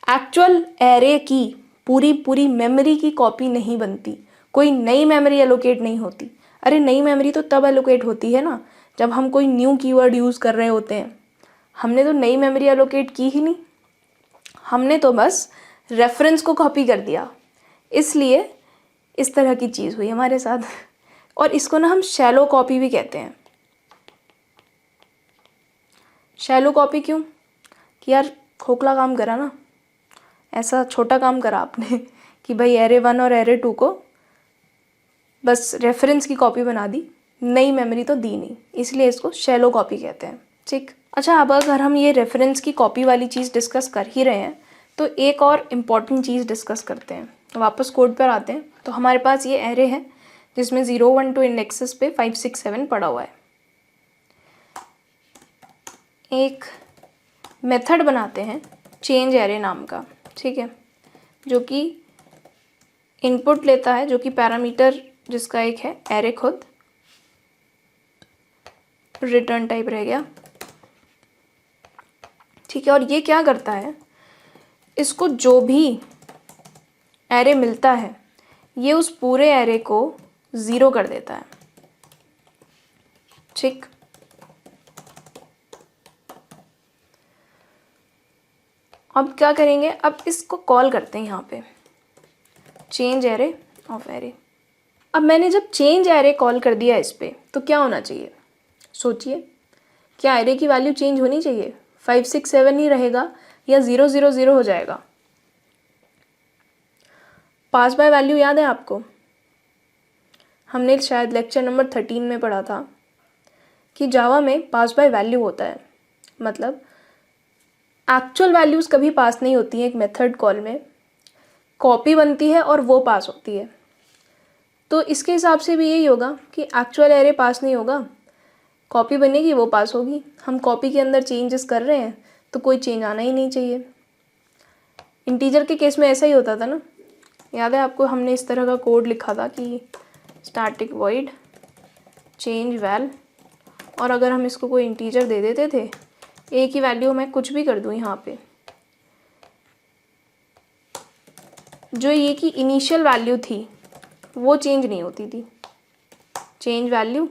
एक्चुअल एरे की पूरी पूरी मेमोरी की कॉपी नहीं बनती। कोई नई मेमोरी एलोकेट नहीं होती। अरे नई मेमोरी तो तब एलोकेट होती है ना जब हम कोई न्यू कीवर्ड यूज़ कर रहे होते हैं। हमने तो नई मेमोरी एलोकेट की ही नहीं, हमने तो बस रेफरेंस को कॉपी कर दिया। इसलिए इस तरह की चीज़ हुई हमारे साथ। और इसको ना हम शैलो कॉपी भी कहते हैं। शैलो कॉपी क्यों? कि यार खोखला काम करा ना, ऐसा छोटा काम करा आपने कि भाई एरे 1 और एरे 2 को बस रेफरेंस की कॉपी बना दी, नई मेमोरी तो दी नहीं, इसलिए इसको शैलो कॉपी कहते हैं, ठीक। अच्छा, अब अगर हम ये रेफरेंस की कॉपी वाली चीज़ डिस्कस कर ही रहे हैं तो एक और इम्पॉर्टेंट चीज़ डिस्कस करते हैं। वापस कोड पर आते हैं। तो हमारे पास ये एरे है जिसमें 012 इंडेक्सेस पे 5 6 7 पड़ा हुआ है। एक मेथड बनाते हैं चेंज एरे नाम का, ठीक है, जो कि इनपुट लेता है, जो कि पैरामीटर जिसका एक है एरे खुद, रिटर्न टाइप रह गया, ठीक है। और ये क्या करता है, इसको जो भी एरे मिलता है ये उस पूरे एरे को 0 कर देता है, ठीक। अब क्या करेंगे, अब इसको कॉल करते हैं यहाँ पे चेंज एरे ऑफ एरे। अब मैंने जब चेंज एरे कॉल कर दिया इस पे तो क्या होना चाहिए, सोचिए, क्या एरे की वैल्यू चेंज होनी चाहिए? 5 6 7 ही रहेगा या 0 0 0 हो जाएगा? पास बाय वैल्यू याद है आपको? हमने शायद लेक्चर नंबर 13 में पढ़ा था कि जावा में पास बाय वैल्यू होता है, मतलब एक्चुअल वैल्यूज़ कभी पास नहीं होती हैं। एक मेथड कॉल में कॉपी बनती है और वो पास होती है। तो इसके हिसाब से भी यही होगा कि एक्चुअल एरे पास नहीं होगा, कॉपी बनेगी वो पास होगी। हम कॉपी के अंदर चेंजेस कर रहे हैं तो कोई चेंज आना ही नहीं चाहिए। इंटीजर के केस में ऐसा ही होता था ना, याद है आपको? हमने इस तरह का कोड लिखा था कि स्टैटिक वॉइड चेंज वैल, और अगर हम इसको कोई इंटीजर दे देते थे, ए की वैल्यू मैं कुछ भी कर दूँ यहाँ पे, जो ये की इनिशियल वैल्यू थी वो चेंज नहीं होती थी, चेंज वैल्यू,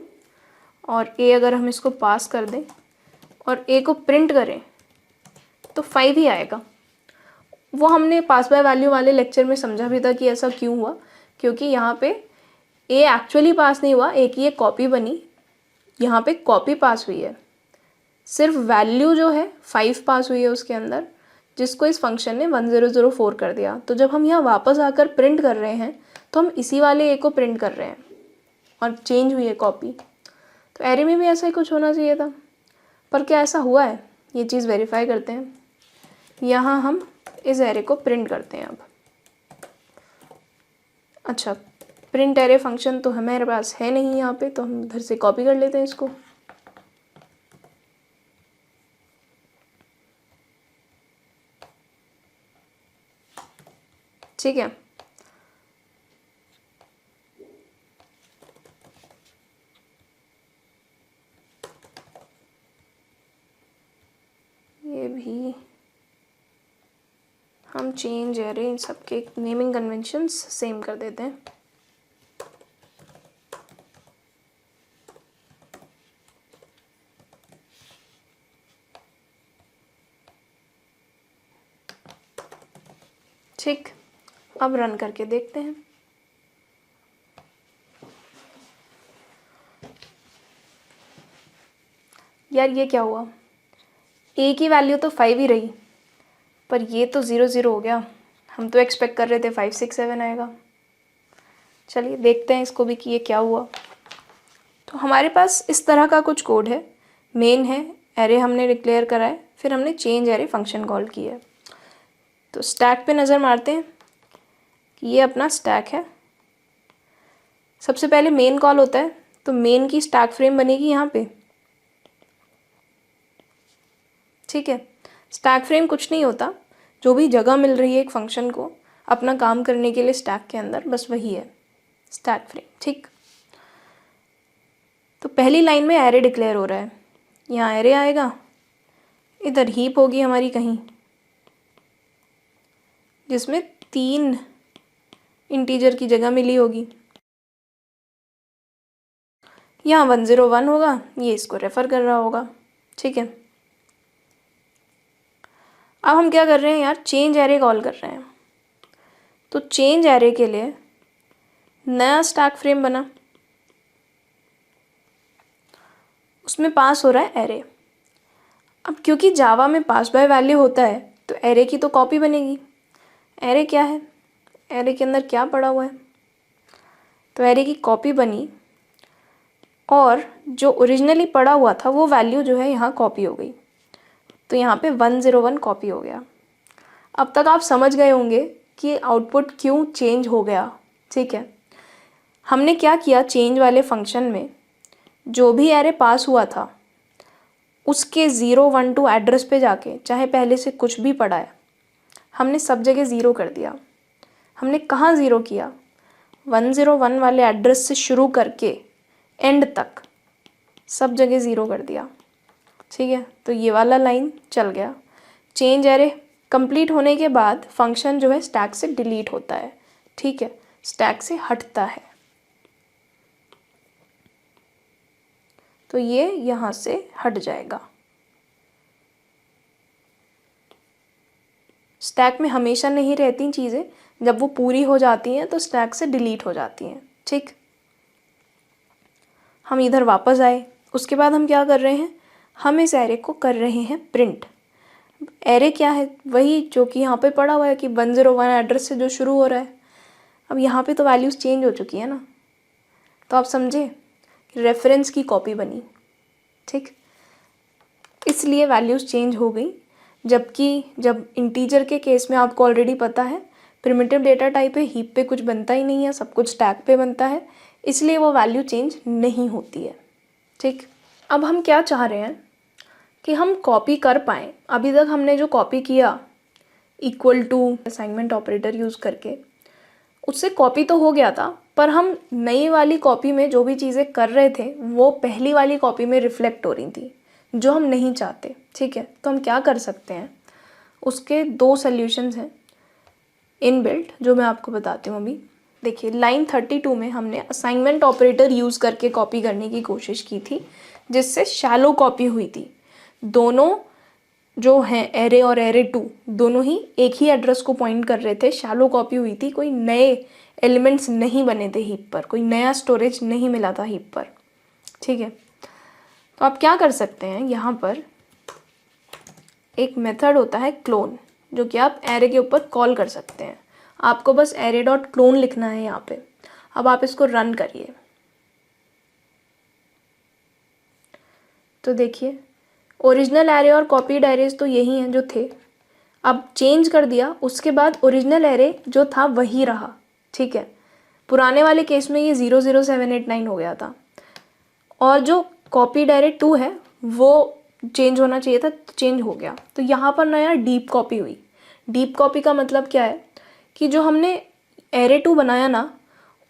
और ए अगर हम इसको पास कर दें और ए को प्रिंट करें तो 5 ही आएगा। वो हमने पास बाय वैल्यू वाले लेक्चर में समझा भी था कि ऐसा क्यों हुआ, क्योंकि यहाँ पे ए एक्चुअली पास नहीं हुआ, ए की एक कॉपी बनी, यहाँ पे कॉपी पास हुई है, सिर्फ वैल्यू जो है 5 पास हुई है उसके अंदर, जिसको इस फंक्शन ने 1004 कर दिया। तो जब हम यहाँ वापस आकर प्रिंट कर रहे हैं तो हम इसी वाले ए को प्रिंट कर रहे हैं और चेंज हुई है कॉपी। तो एरे में भी ऐसा ही कुछ होना चाहिए था, पर क्या ऐसा हुआ है, ये चीज़ वेरीफाई करते हैं। यहाँ हम इस एरे को प्रिंट करते हैं अब। अच्छा, प्रिंट एरे फंक्शन तो हमारे पास है नहीं यहाँ पे, तो हम इधर से कॉपी कर लेते हैं इसको। ठीक है, ये भी हम चेंज एरे, इन सबके नेमिंग कन्वेंशंस सेम कर देते हैं। ठीक, अब रन करके देखते हैं। यार ये क्या हुआ, ए की वैल्यू तो 5 ही रही, पर ये तो 0 0 हो गया। हम तो एक्सपेक्ट कर रहे थे 5 6 7 आएगा। चलिए देखते हैं इसको भी कि ये क्या हुआ। तो हमारे पास इस तरह का कुछ कोड है। मेन है, एरे हमने डिक्लेयर करा है, फिर हमने चेंज एरे फंक्शन कॉल किया है। तो स्टैक पे नज़र मारते हैं कि ये अपना स्टैक है। सबसे पहले मेन कॉल होता है, तो मेन की स्टैक फ्रेम बनेगी यहाँ पे। ठीक है, स्टैक फ्रेम कुछ नहीं होता, जो भी जगह मिल रही है एक फंक्शन को अपना काम करने के लिए स्टैक के अंदर, बस वही है स्टैक फ्रेम। ठीक, तो पहली लाइन में एरे डिक्लेयर हो रहा है, यहाँ एरे आएगा, इधर हीप होगी हमारी कहीं, जिसमें 3 इंटीजर की जगह मिली होगी। यहाँ 101 होगा, ये इसको रेफ़र कर रहा होगा। ठीक है, अब हम क्या कर रहे हैं यार, चेंज एरे कॉल कर रहे हैं। तो चेंज एरे के लिए नया स्टैक फ्रेम बना, उसमें पास हो रहा है एरे। अब क्योंकि जावा में पास बाय वैल्यू होता है, तो एरे की तो कॉपी बनेगी। एरे क्या है, एरे के अंदर क्या पड़ा हुआ है, तो एरे की कॉपी बनी, और जो ओरिजिनली पड़ा हुआ था वो वैल्यू जो है यहाँ कॉपी हो गई। तो यहाँ पे 101 कॉपी हो गया। अब तक आप समझ गए होंगे कि आउटपुट क्यों चेंज हो गया। ठीक है, हमने क्या किया, चेंज वाले फंक्शन में जो भी एरे पास हुआ था उसके 0 1 2 एड्रेस पे जाके, चाहे पहले से कुछ भी पड़ा है, हमने सब जगह 0 कर दिया। हमने कहाँ 0 किया, 101 वाले एड्रेस से शुरू करके एंड तक सब जगह 0 कर दिया। ठीक है, तो ये वाला लाइन चल गया। चेंज एरे कंप्लीट होने के बाद फंक्शन जो है स्टैक से डिलीट होता है। ठीक है, स्टैक से हटता है, तो ये यहाँ से हट जाएगा। स्टैक में हमेशा नहीं रहती चीज़ें, जब वो पूरी हो जाती हैं तो स्टैक से डिलीट हो जाती हैं। ठीक, हम इधर वापस आए, उसके बाद हम क्या कर रहे हैं, हम इस एरे को कर रहे हैं प्रिंट। एरे क्या है, वही जो कि यहाँ पे पड़ा हुआ है कि 101 एड्रेस से जो शुरू हो रहा है। अब यहाँ पे तो वैल्यूज़ चेंज हो चुकी है ना, तो आप समझे कि रेफरेंस की कॉपी बनी। ठीक, इसलिए वैल्यूज़ चेंज हो गई। जबकि जब इंटीजर के केस में आपको ऑलरेडी पता है प्रिमिटिव डेटा टाइप है, हीप पे कुछ बनता ही नहीं है, सब कुछ स्टैक पे बनता है, इसलिए वो वैल्यू चेंज नहीं होती है। ठीक, अब हम क्या चाह रहे हैं कि हम कॉपी कर पाएँ। अभी तक हमने जो कॉपी किया equal to assignment operator use करके, उससे कॉपी तो हो गया था, पर हम नई वाली कॉपी में जो भी चीज़ें कर रहे थे वो पहली वाली कॉपी में रिफ्लेक्ट हो रही थी, जो हम नहीं चाहते। ठीक है, तो हम क्या कर सकते हैं, उसके 2 सॉल्यूशंस हैं इनबिल्ट, जो मैं आपको बताती हूँ अभी। देखिए, लाइन 32 में हमने असाइनमेंट ऑपरेटर यूज़ करके कॉपी करने की कोशिश की थी, जिससे शैलो कॉपी हुई थी। दोनों जो हैं एरे और एरे 2 दोनों ही एक ही एड्रेस को पॉइंट कर रहे थे, शैलो कॉपी हुई थी, कोई नए एलिमेंट्स नहीं बने थे हीप पर, कोई नया स्टोरेज नहीं मिला था हीप पर। ठीक है, तो आप क्या कर सकते हैं, यहाँ पर एक मेथड होता है क्लोन, जो कि आप एरे के ऊपर कॉल कर सकते हैं। आपको बस एरे डॉट क्लोन लिखना है यहाँ पे। अब आप इसको रन करिए, तो देखिए ओरिजिनल एरे और कॉपीड एरेज तो यही हैं जो थे, अब चेंज कर दिया, उसके बाद ओरिजिनल एरे जो था वही रहा। ठीक है, पुराने वाले केस में ये 00789 हो गया था, और जो कॉपीड एरे 2 है वो चेंज होना चाहिए था, तो चेंज हो गया। तो यहाँ पर नया डीप कॉपी हुई। डीप कॉपी का मतलब क्या है कि जो हमने एरे 2 बनाया ना,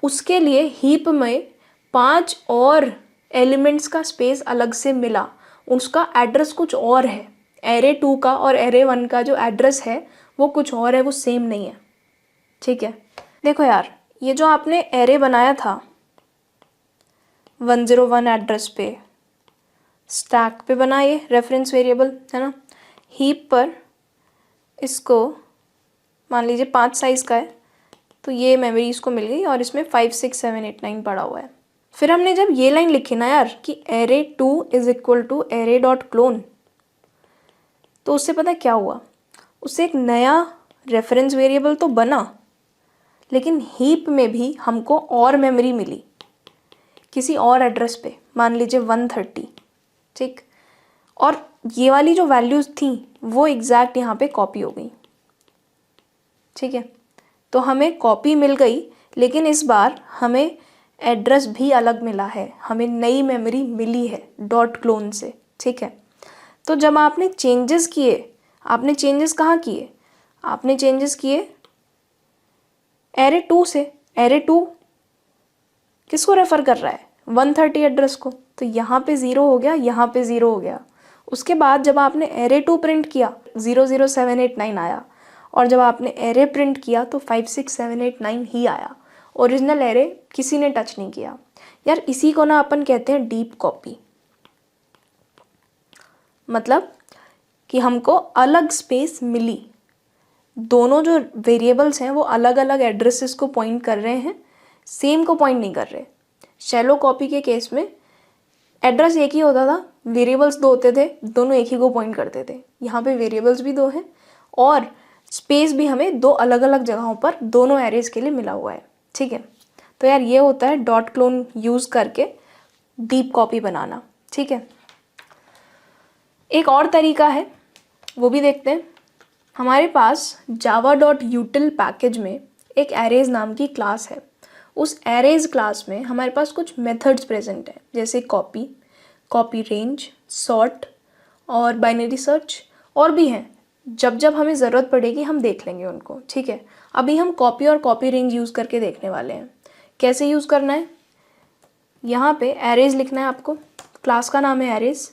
उसके लिए हीप में 5 और एलिमेंट्स का स्पेस अलग से मिला, उसका एड्रेस कुछ और है। एरे 2 का और एरे 1 का जो एड्रेस है वो कुछ और है, वो सेम नहीं है। ठीक है, देखो यार, ये जो आपने एरे बनाया था 101 एड्रेस पे, स्टैक पे बना, ये रेफरेंस वेरिएबल है ना, हीप पर इसको मान लीजिए 5 साइज़ का है, तो ये मेमोरी इसको मिल गई और इसमें 5 6 7 8 9 पड़ा हुआ है। फिर हमने जब ये लाइन लिखी ना यार कि array2 is equal to array dot clone, तो उससे पता क्या हुआ, उससे एक नया रेफरेंस वेरिएबल तो बना, लेकिन हीप में भी हमको और मेमोरी मिली किसी और एड्रेस पे, मान लीजिए 130, ठीक। और ये वाली जो वैल्यूज़ थी वो एग्जैक्ट यहाँ पे कॉपी हो गई, ठीक है। तो हमें कॉपी मिल गई, लेकिन इस बार हमें एड्रेस भी अलग मिला है, हमें नई मेमोरी मिली है डॉट क्लोन से, ठीक है। तो जब आपने चेंजेस किए, आपने चेंजेस कहाँ किए, आपने चेंजेस किए array2 से। array2 किसको रेफ़र कर रहा है, 130 एड्रेस को, तो यहाँ पे 0 हो गया, यहाँ पे 0 हो गया। उसके बाद जब आपने array2 प्रिंट किया 00789 आया, और जब आपने एरे प्रिंट किया तो 56789 ही आया। ओरिजिनल एरे किसी ने टच नहीं किया यार। इसी को ना अपन कहते हैं डीप कॉपी, मतलब कि हमको अलग स्पेस मिली, दोनों जो वेरिएबल्स हैं वो अलग अलग एड्रेसेस को पॉइंट कर रहे हैं, सेम को पॉइंट नहीं कर रहे। शैलो कॉपी के केस में एड्रेस एक ही होता था, वेरिएबल्स दो होते थे, दोनों एक ही को पॉइंट करते थे। यहाँ पे वेरिएबल्स भी दो हैं और स्पेस भी हमें दो अलग अलग जगहों पर दोनों एरेज के लिए मिला हुआ है, ठीक है। तो यार ये होता है डॉट क्लोन यूज़ करके डीप कॉपी बनाना, ठीक है। एक और तरीका है, वो भी देखते हैं। हमारे पास java.util पैकेज में एक एरेज नाम की क्लास है। उस एरेज क्लास में हमारे पास कुछ मेथड्स प्रेजेंट हैं, जैसे कॉपी, कॉपी रेंज, सॉर्ट और बाइनरी सर्च, और भी हैं। जब जब हमें ज़रूरत पड़ेगी हम देख लेंगे उनको, ठीक है। अभी हम कॉपी और कॉपी रेंज यूज़ करके देखने वाले हैं। कैसे यूज़ करना है, यहाँ पे एरेज लिखना है आपको, क्लास का नाम है एरेज,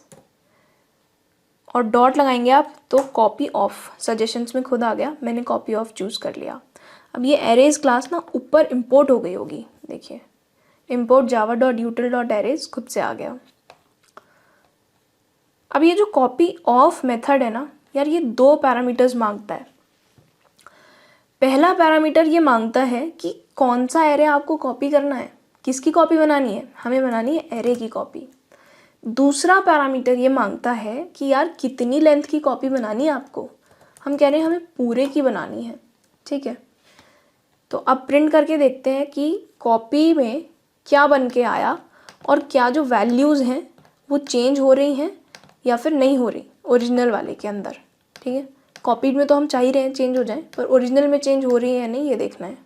और डॉट लगाएंगे आप तो कॉपी ऑफ, सजेशंस में खुद आ गया, मैंने कॉपी ऑफ चूज़ कर लिया। अब ये एरेज क्लास ना ऊपर इंपोर्ट हो गई होगी, देखिए इंपोर्ट java.util.arrays खुद से आ गया। अब ये जो कॉपी ऑफ मेथड है ना यार, ये दो पैरामीटर्स मांगता है। पहला पैरामीटर ये मांगता है कि कौन सा एरे आपको कॉपी करना है, किसकी कॉपी बनानी है, हमें बनानी है एरे की कॉपी। दूसरा पैरामीटर ये मांगता है कि यार कितनी लेंथ की कॉपी बनानी है आपको, हम कह रहे हैं हमें पूरे की बनानी है, ठीक है। तो अब प्रिंट करके देखते हैं कि कॉपी में क्या बन के आया और क्या जो वैल्यूज़ हैं वो चेंज हो रही हैं या फिर नहीं हो रही ओरिजिनल वाले के अंदर, ठीक है। कॉपीड में तो हम चाह ही रहे हैं चेंज हो जाए, पर ओरिजिनल में चेंज हो रही है या नहीं ये देखना है।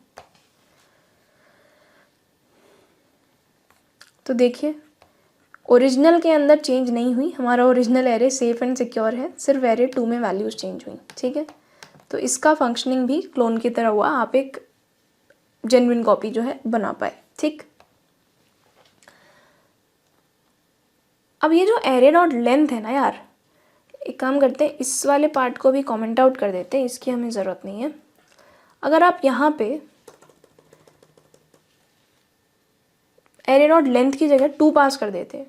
तो देखिए ओरिजिनल के अंदर चेंज नहीं हुई, हमारा original array safe and secure है, सिर्फ एरे 2 में वैल्यूज़ चेंज हुई, ठीक है। तो इसका फंक्शनिंग भी क्लोन की तरह हुआ, आप एक जेन्युइन कॉपी जो है बना पाए, ठीक। अब ये जो एरे डॉट लेंथ है ना यार, एक काम करते हैं, इस वाले पार्ट को भी कमेंट आउट कर देते हैं, इसकी हमें ज़रूरत नहीं है। अगर आप यहाँ पे एरे डॉट लेंथ की जगह 2 पास कर देते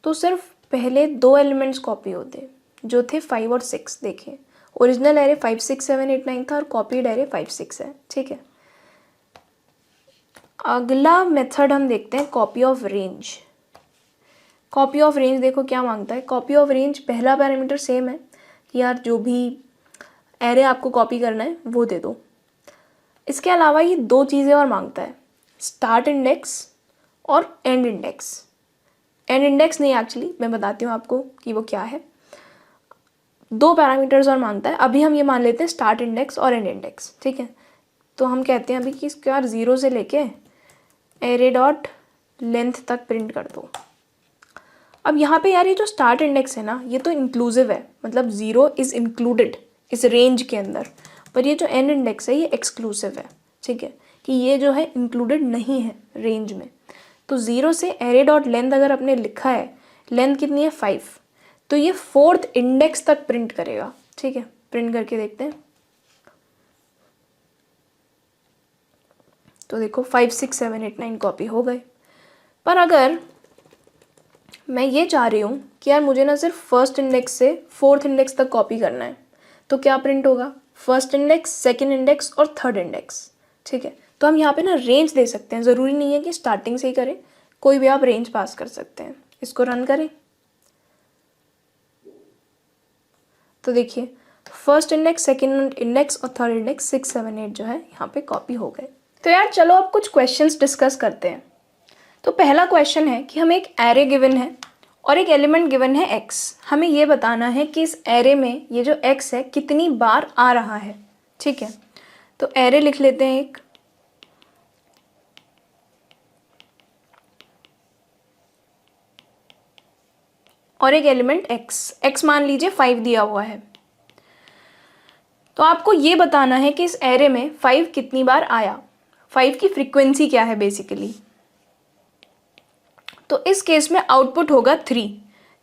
तो सिर्फ पहले 2 एलिमेंट्स कॉपी होते जो थे 5 और 6। देखिए ओरिजिनल एरे 5 6 7 8 9 था और कॉपीड एरे 5 6 है, ठीक है। अगला मेथड हम देखते हैं copy of range. Copy of range देखो क्या मांगता है, कॉपी ऑफ रेंज पहला पैरामीटर सेम है कि यार जो भी एरे आपको कॉपी करना है वो दे दो। इसके अलावा ये 2 चीज़ें और मांगता है, स्टार्ट इंडेक्स और एंड इंडेक्स। एंड इंडेक्स नहीं, एक्चुअली मैं बताती हूँ आपको कि वो क्या है। 2 पैरामीटर्स और मांगता है, अभी हम ये मान लेते हैं स्टार्ट इंडेक्स और एंड इंडेक्स, ठीक है। तो हम कहते हैं अभी कि इसको यार 0 से लेके एरे डॉट लेंथ तक प्रिंट कर दो। अब यहाँ पे यार ये जो स्टार्ट इंडेक्स है ना ये तो इंक्लूसिव है, मतलब 0 इज़ इंक्लूडेड इस रेंज के अंदर, पर ये जो एंड इंडेक्स है ये एक्सक्लूसिव है, ठीक है, कि ये जो है इंक्लूडेड नहीं है रेंज में। तो 0 से एरे डॉट लेंथ अगर आपने लिखा है, लेंथ कितनी है 5, तो ये 4th इंडेक्स तक प्रिंट करेगा, ठीक है। प्रिंट करके देखते हैं, तो देखो 5 6 7 8 9 कॉपी हो गए। पर अगर मैं ये चाह रही हूँ कि यार मुझे ना सिर्फ 1st इंडेक्स से 4th इंडेक्स तक कॉपी करना है, तो क्या प्रिंट होगा, फर्स्ट इंडेक्स, सेकंड इंडेक्स और थर्ड इंडेक्स, ठीक है। तो हम यहाँ पे ना रेंज दे सकते हैं, ज़रूरी नहीं है कि स्टार्टिंग से ही करें, कोई भी आप रेंज पास कर सकते हैं। इसको रन करें तो देखिए फर्स्ट इंडेक्स, सेकंड इंडेक्स और थर्ड इंडेक्स 6 7 8 जो है यहाँ पे कॉपी हो गए। तो यार चलो अब कुछ क्वेश्चंस डिस्कस करते हैं। तो पहला क्वेश्चन है कि हमें एक एरे गिवन है और एक एलिमेंट गिवन है x। हमें ये बताना है कि इस एरे में ये जो x है कितनी बार आ रहा है, ठीक है। तो एरे लिख लेते हैं एक, और एक एलिमेंट x मान लीजिए 5 दिया हुआ है। तो आपको ये बताना है कि इस एरे में 5 कितनी बार आया, 5 की फ्रीक्वेंसी क्या है बेसिकली। तो इस केस में आउटपुट होगा 3,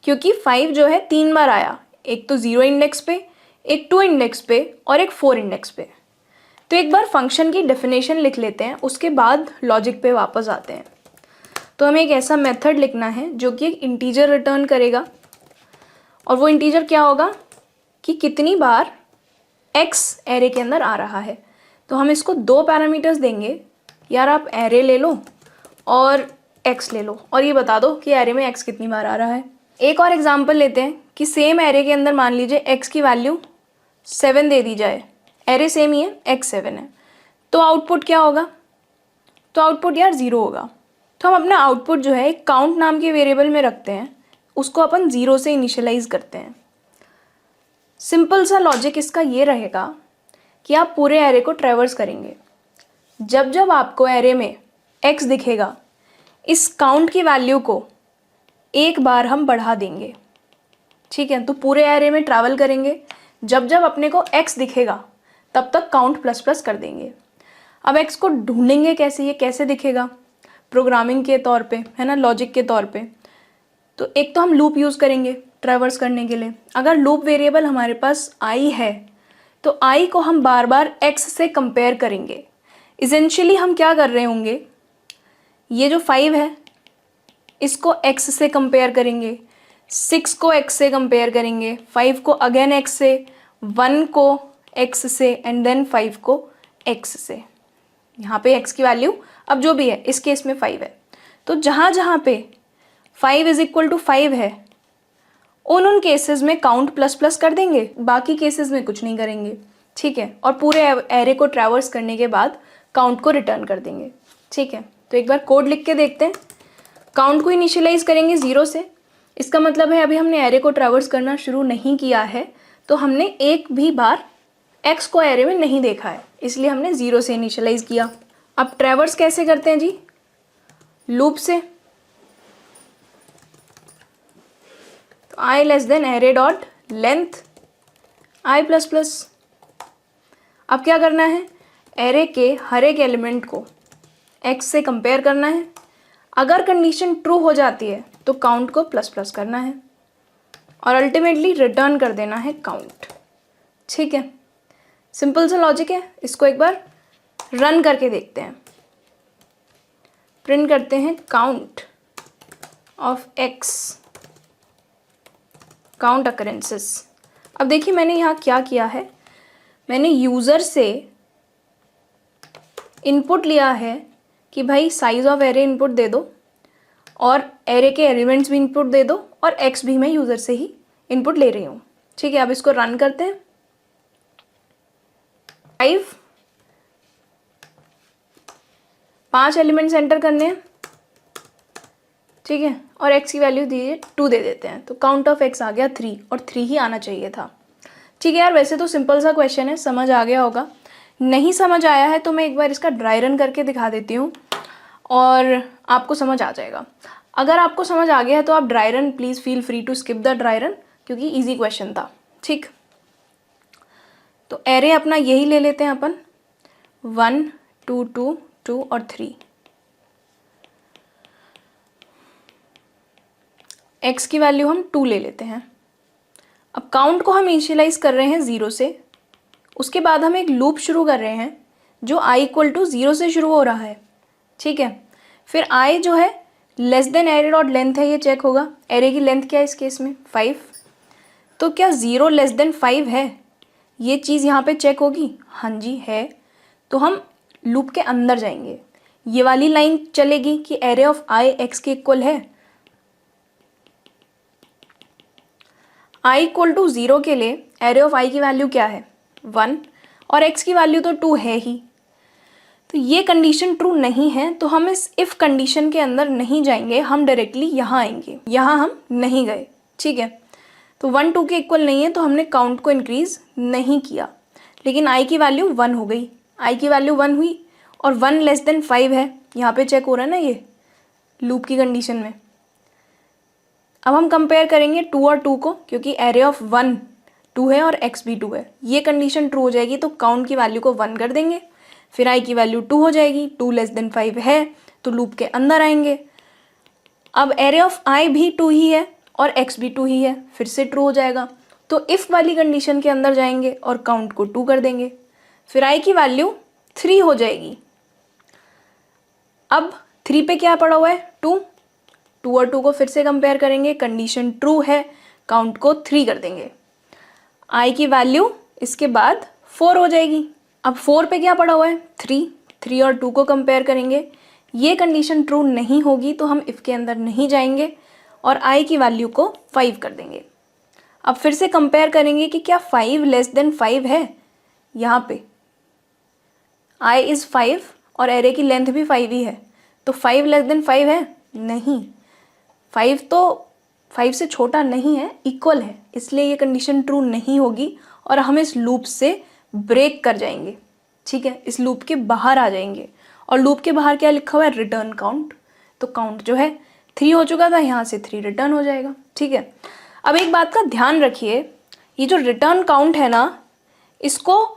क्योंकि 5 जो है 3 बार आया, एक तो 0 इंडेक्स पे, एक 2 इंडेक्स पे और एक 4 इंडेक्स पे। तो एक बार फंक्शन की डेफिनेशन लिख लेते हैं, उसके बाद लॉजिक पे वापस आते हैं। तो हमें एक ऐसा मेथड लिखना है जो कि एक इंटीजर रिटर्न करेगा, और वो इंटीजर क्या होगा कि कितनी बार x एरे के अंदर आ रहा है। तो हम इसको 2 पैरामीटर्स देंगे, यार आप एरे ले लो और x ले लो और ये बता दो कि एरे में x कितनी बार आ रहा है। एक और एग्जांपल लेते हैं कि सेम एरे के अंदर मान लीजिए x की वैल्यू 7 दे दी जाए, एरे सेम ही है, x 7 है, तो आउटपुट क्या होगा? तो आउटपुट यार 0 होगा। तो हम अपना आउटपुट जो है एक काउंट नाम के वेरिएबल में रखते हैं, उसको अपन 0 से इनिशियलाइज करते हैं। सिंपल सा लॉजिक इसका ये रहेगा कि आप पूरे एरे को ट्रैवर्स करेंगे, जब जब आपको एरे में x दिखेगा इस काउंट की वैल्यू को एक बार हम बढ़ा देंगे, ठीक है। तो पूरे एरे में ट्रैवल करेंगे, जब जब अपने को x दिखेगा तब तक काउंट प्लस प्लस कर देंगे। अब x को ढूंढेंगे कैसे, ये कैसे दिखेगा? प्रोग्रामिंग के तौर पे, है ना, लॉजिक के तौर पे। तो एक तो हम लूप यूज़ करेंगे ट्रैवर्स करने के लिए। अगर लूप वेरिएबल हमारे पास i है तो i को हम बार बार x से कंपेयर करेंगे। इसेंशियली हम क्या कर रहे होंगे, ये जो 5 है इसको x से कंपेयर करेंगे, 6 को x से कंपेयर करेंगे, 5 को अगेन x से, 1 को x से एंड देन 5 को x से। यहाँ पे x की वैल्यू अब जो भी है, इस केस में 5 है, तो जहाँ जहाँ पे 5 इज इक्वल टू 5 है उन केसेस में काउंट प्लस प्लस कर देंगे, बाकी केसेस में कुछ नहीं करेंगे, ठीक है। और पूरे एरे को ट्रैवर्स करने के बाद काउंट को रिटर्न कर देंगे, ठीक है। तो एक बार कोड लिख के देखते हैं। काउंट को इनिशियलाइज करेंगे 0 से, इसका मतलब है अभी हमने एरे को ट्रैवर्स करना शुरू नहीं किया है, तो हमने एक भी बार x को एरे में नहीं देखा है, इसलिए हमने 0 से इनिशियलाइज किया। अब ट्रैवर्स कैसे करते हैं जी? लूप से। तो i less than array dot length i plus plus. अब क्या करना है, एरे के हर एक एलिमेंट को x से कंपेयर करना है। अगर कंडीशन ट्रू हो जाती है तो काउंट को प्लस प्लस करना है और अल्टीमेटली रिटर्न कर देना है काउंट, ठीक है। सिंपल सा लॉजिक है। इसको एक बार रन करके देखते हैं। प्रिंट करते हैं count of x, count occurrences. अब देखिए मैंने यहाँ क्या किया है, मैंने यूज़र से इनपुट लिया है कि भाई साइज ऑफ एरे इनपुट दे दो और एरे के एलिमेंट्स भी इनपुट दे दो और x भी मैं यूज़र से ही इनपुट ले रही हूँ, ठीक है। अब इसको रन करते हैं। 5 एलिमेंट्स एंटर करने हैं, ठीक है, और x की वैल्यू दीजिए 2 दे देते हैं, तो काउंट ऑफ x आ गया 3, और 3 ही आना चाहिए था, ठीक है। यार वैसे तो सिंपल सा क्वेश्चन है, समझ आ गया होगा। नहीं समझ आया है तो मैं एक बार इसका ड्राई रन करके दिखा देती हूँ और आपको समझ आ जाएगा। अगर आपको समझ आ गया है तो आप dry run please feel free to skip the dry run, क्योंकि ईजी क्वेश्चन था, ठीक। तो एरे अपना यही ले लेते हैं अपन, 1 2 2 2 और 3। x की वैल्यू हम 2 ले लेते हैं। अब काउंट को हम इनिशियलाइज कर रहे हैं 0 से, उसके बाद हम एक लूप शुरू कर रहे हैं जो i इक्वल टू 0 से शुरू हो रहा है, ठीक है। फिर i जो है less than array dot length है, ये चेक होगा। एरे की लेंथ क्या है इस केस में? 5। तो क्या 0 लेस देन 5 है? ये चीज़ यहाँ पे चेक होगी, हाँ जी है, तो हम लूप के अंदर जाएंगे। ये वाली लाइन चलेगी कि एरे ऑफ आई एक्स के इक्वल है। आई इक्वल टू 0 के लिए एरे ऑफ आई की वैल्यू क्या है 1 और एक्स की वैल्यू तो 2 है ही, तो ये कंडीशन ट्रू नहीं है, तो हम इस इफ़ कंडीशन के अंदर नहीं जाएंगे, हम डायरेक्टली यहाँ आएंगे। यहाँ हम नहीं गए, ठीक है, तो 1 2 के इक्वल नहीं है, तो हमने काउंट को इंक्रीज नहीं किया, लेकिन आई की वैल्यू 1 हो गई, आई की वैल्यू 1 हुई और 1 लेस देन 5 है, यहाँ पे चेक हो रहा है ना ये लूप की कंडीशन में। अब हम कंपेयर करेंगे 2 और 2 को, क्योंकि एरे ऑफ 1 2 है और एक्स भी 2 है, ये कंडीशन ट्रू हो जाएगी, तो काउंट की वैल्यू को 1 कर देंगे, फिर आई की वैल्यू 2 हो जाएगी, 2 लेस देन 5 है, तो लूप के अंदर आएंगे। अब एरे ऑफ आई भी 2 ही है और एक्स भी 2 ही है, फिर से ट्रू हो जाएगा, तो इफ़ वाली कंडीशन के अंदर जाएंगे और काउंट को 2 कर देंगे, फिर आई की वैल्यू 3 हो जाएगी। अब 3 पे क्या पड़ा हुआ है 2 और 2 को फिर से कंपेयर करेंगे, कंडीशन ट्रू है, काउंट को 3 कर देंगे, आई की वैल्यू इसके बाद 4 हो जाएगी। अब 4 पे क्या पड़ा हुआ है 3 और 2 को कंपेयर करेंगे, ये कंडीशन ट्रू नहीं होगी, तो हम इफ़ के अंदर नहीं जाएंगे और आई की वैल्यू को 5 कर देंगे। अब फिर से कंपेयर करेंगे कि क्या 5 लेस देन 5 है, यहाँ पे आई इज़ 5 और एरे की लेंथ भी 5 ही है, तो 5 लेस देन 5 है नहीं, 5 तो 5 से छोटा नहीं है, इक्वल है, इसलिए ये कंडीशन ट्रू नहीं होगी और हम इस लूप से ब्रेक कर जाएंगे, ठीक है, इस लूप के बाहर आ जाएंगे। और लूप के बाहर क्या लिखा हुआ है रिटर्न काउंट, तो काउंट जो है 3 हो चुका था, यहाँ से 3 रिटर्न हो जाएगा, ठीक है। अब एक बात का ध्यान रखिए, ये जो रिटर्न काउंट है ना, इसको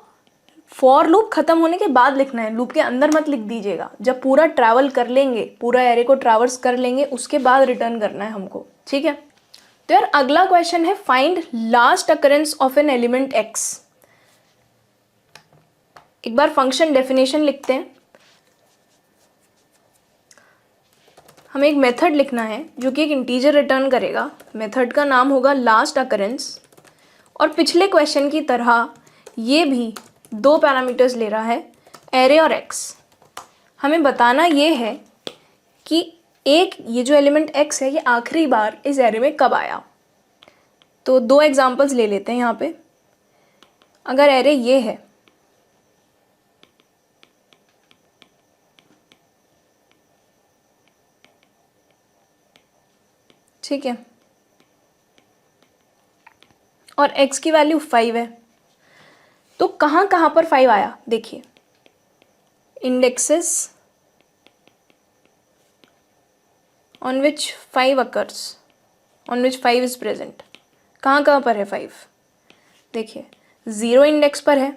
फॉर लूप खत्म होने के बाद लिखना है, लूप के अंदर मत लिख दीजिएगा, जब पूरा ट्रैवल कर लेंगे, पूरा एरे को ट्रैवर्स कर लेंगे, उसके बाद रिटर्न करना है हमको, ठीक है। तो यार अगला क्वेश्चन है find last occurrence of an element x. एक बार फंक्शन डेफिनेशन लिखते हैं, हमें एक मेथड लिखना है जो कि एक इंटीजर रिटर्न करेगा, मेथड का नाम होगा लास्ट अकरेंस, और पिछले क्वेश्चन की तरह ये भी 2 पैरामीटर्स ले रहा है, एरे और एक्स। हमें बताना ये है कि एक ये जो एलिमेंट एक्स है ये आखिरी बार इस एरे में कब आया। तो 2 एग्जांपल्स ले लेते हैं यहाँ पे। अगर एरे ये है, ठीक है, और x की वैल्यू 5 है, तो कहाँ कहाँ पर 5 आया देखिए, indexes on which 5 occurs, on which 5 is present, कहाँ कहाँ पर है 5, देखिए 0 इंडेक्स पर है,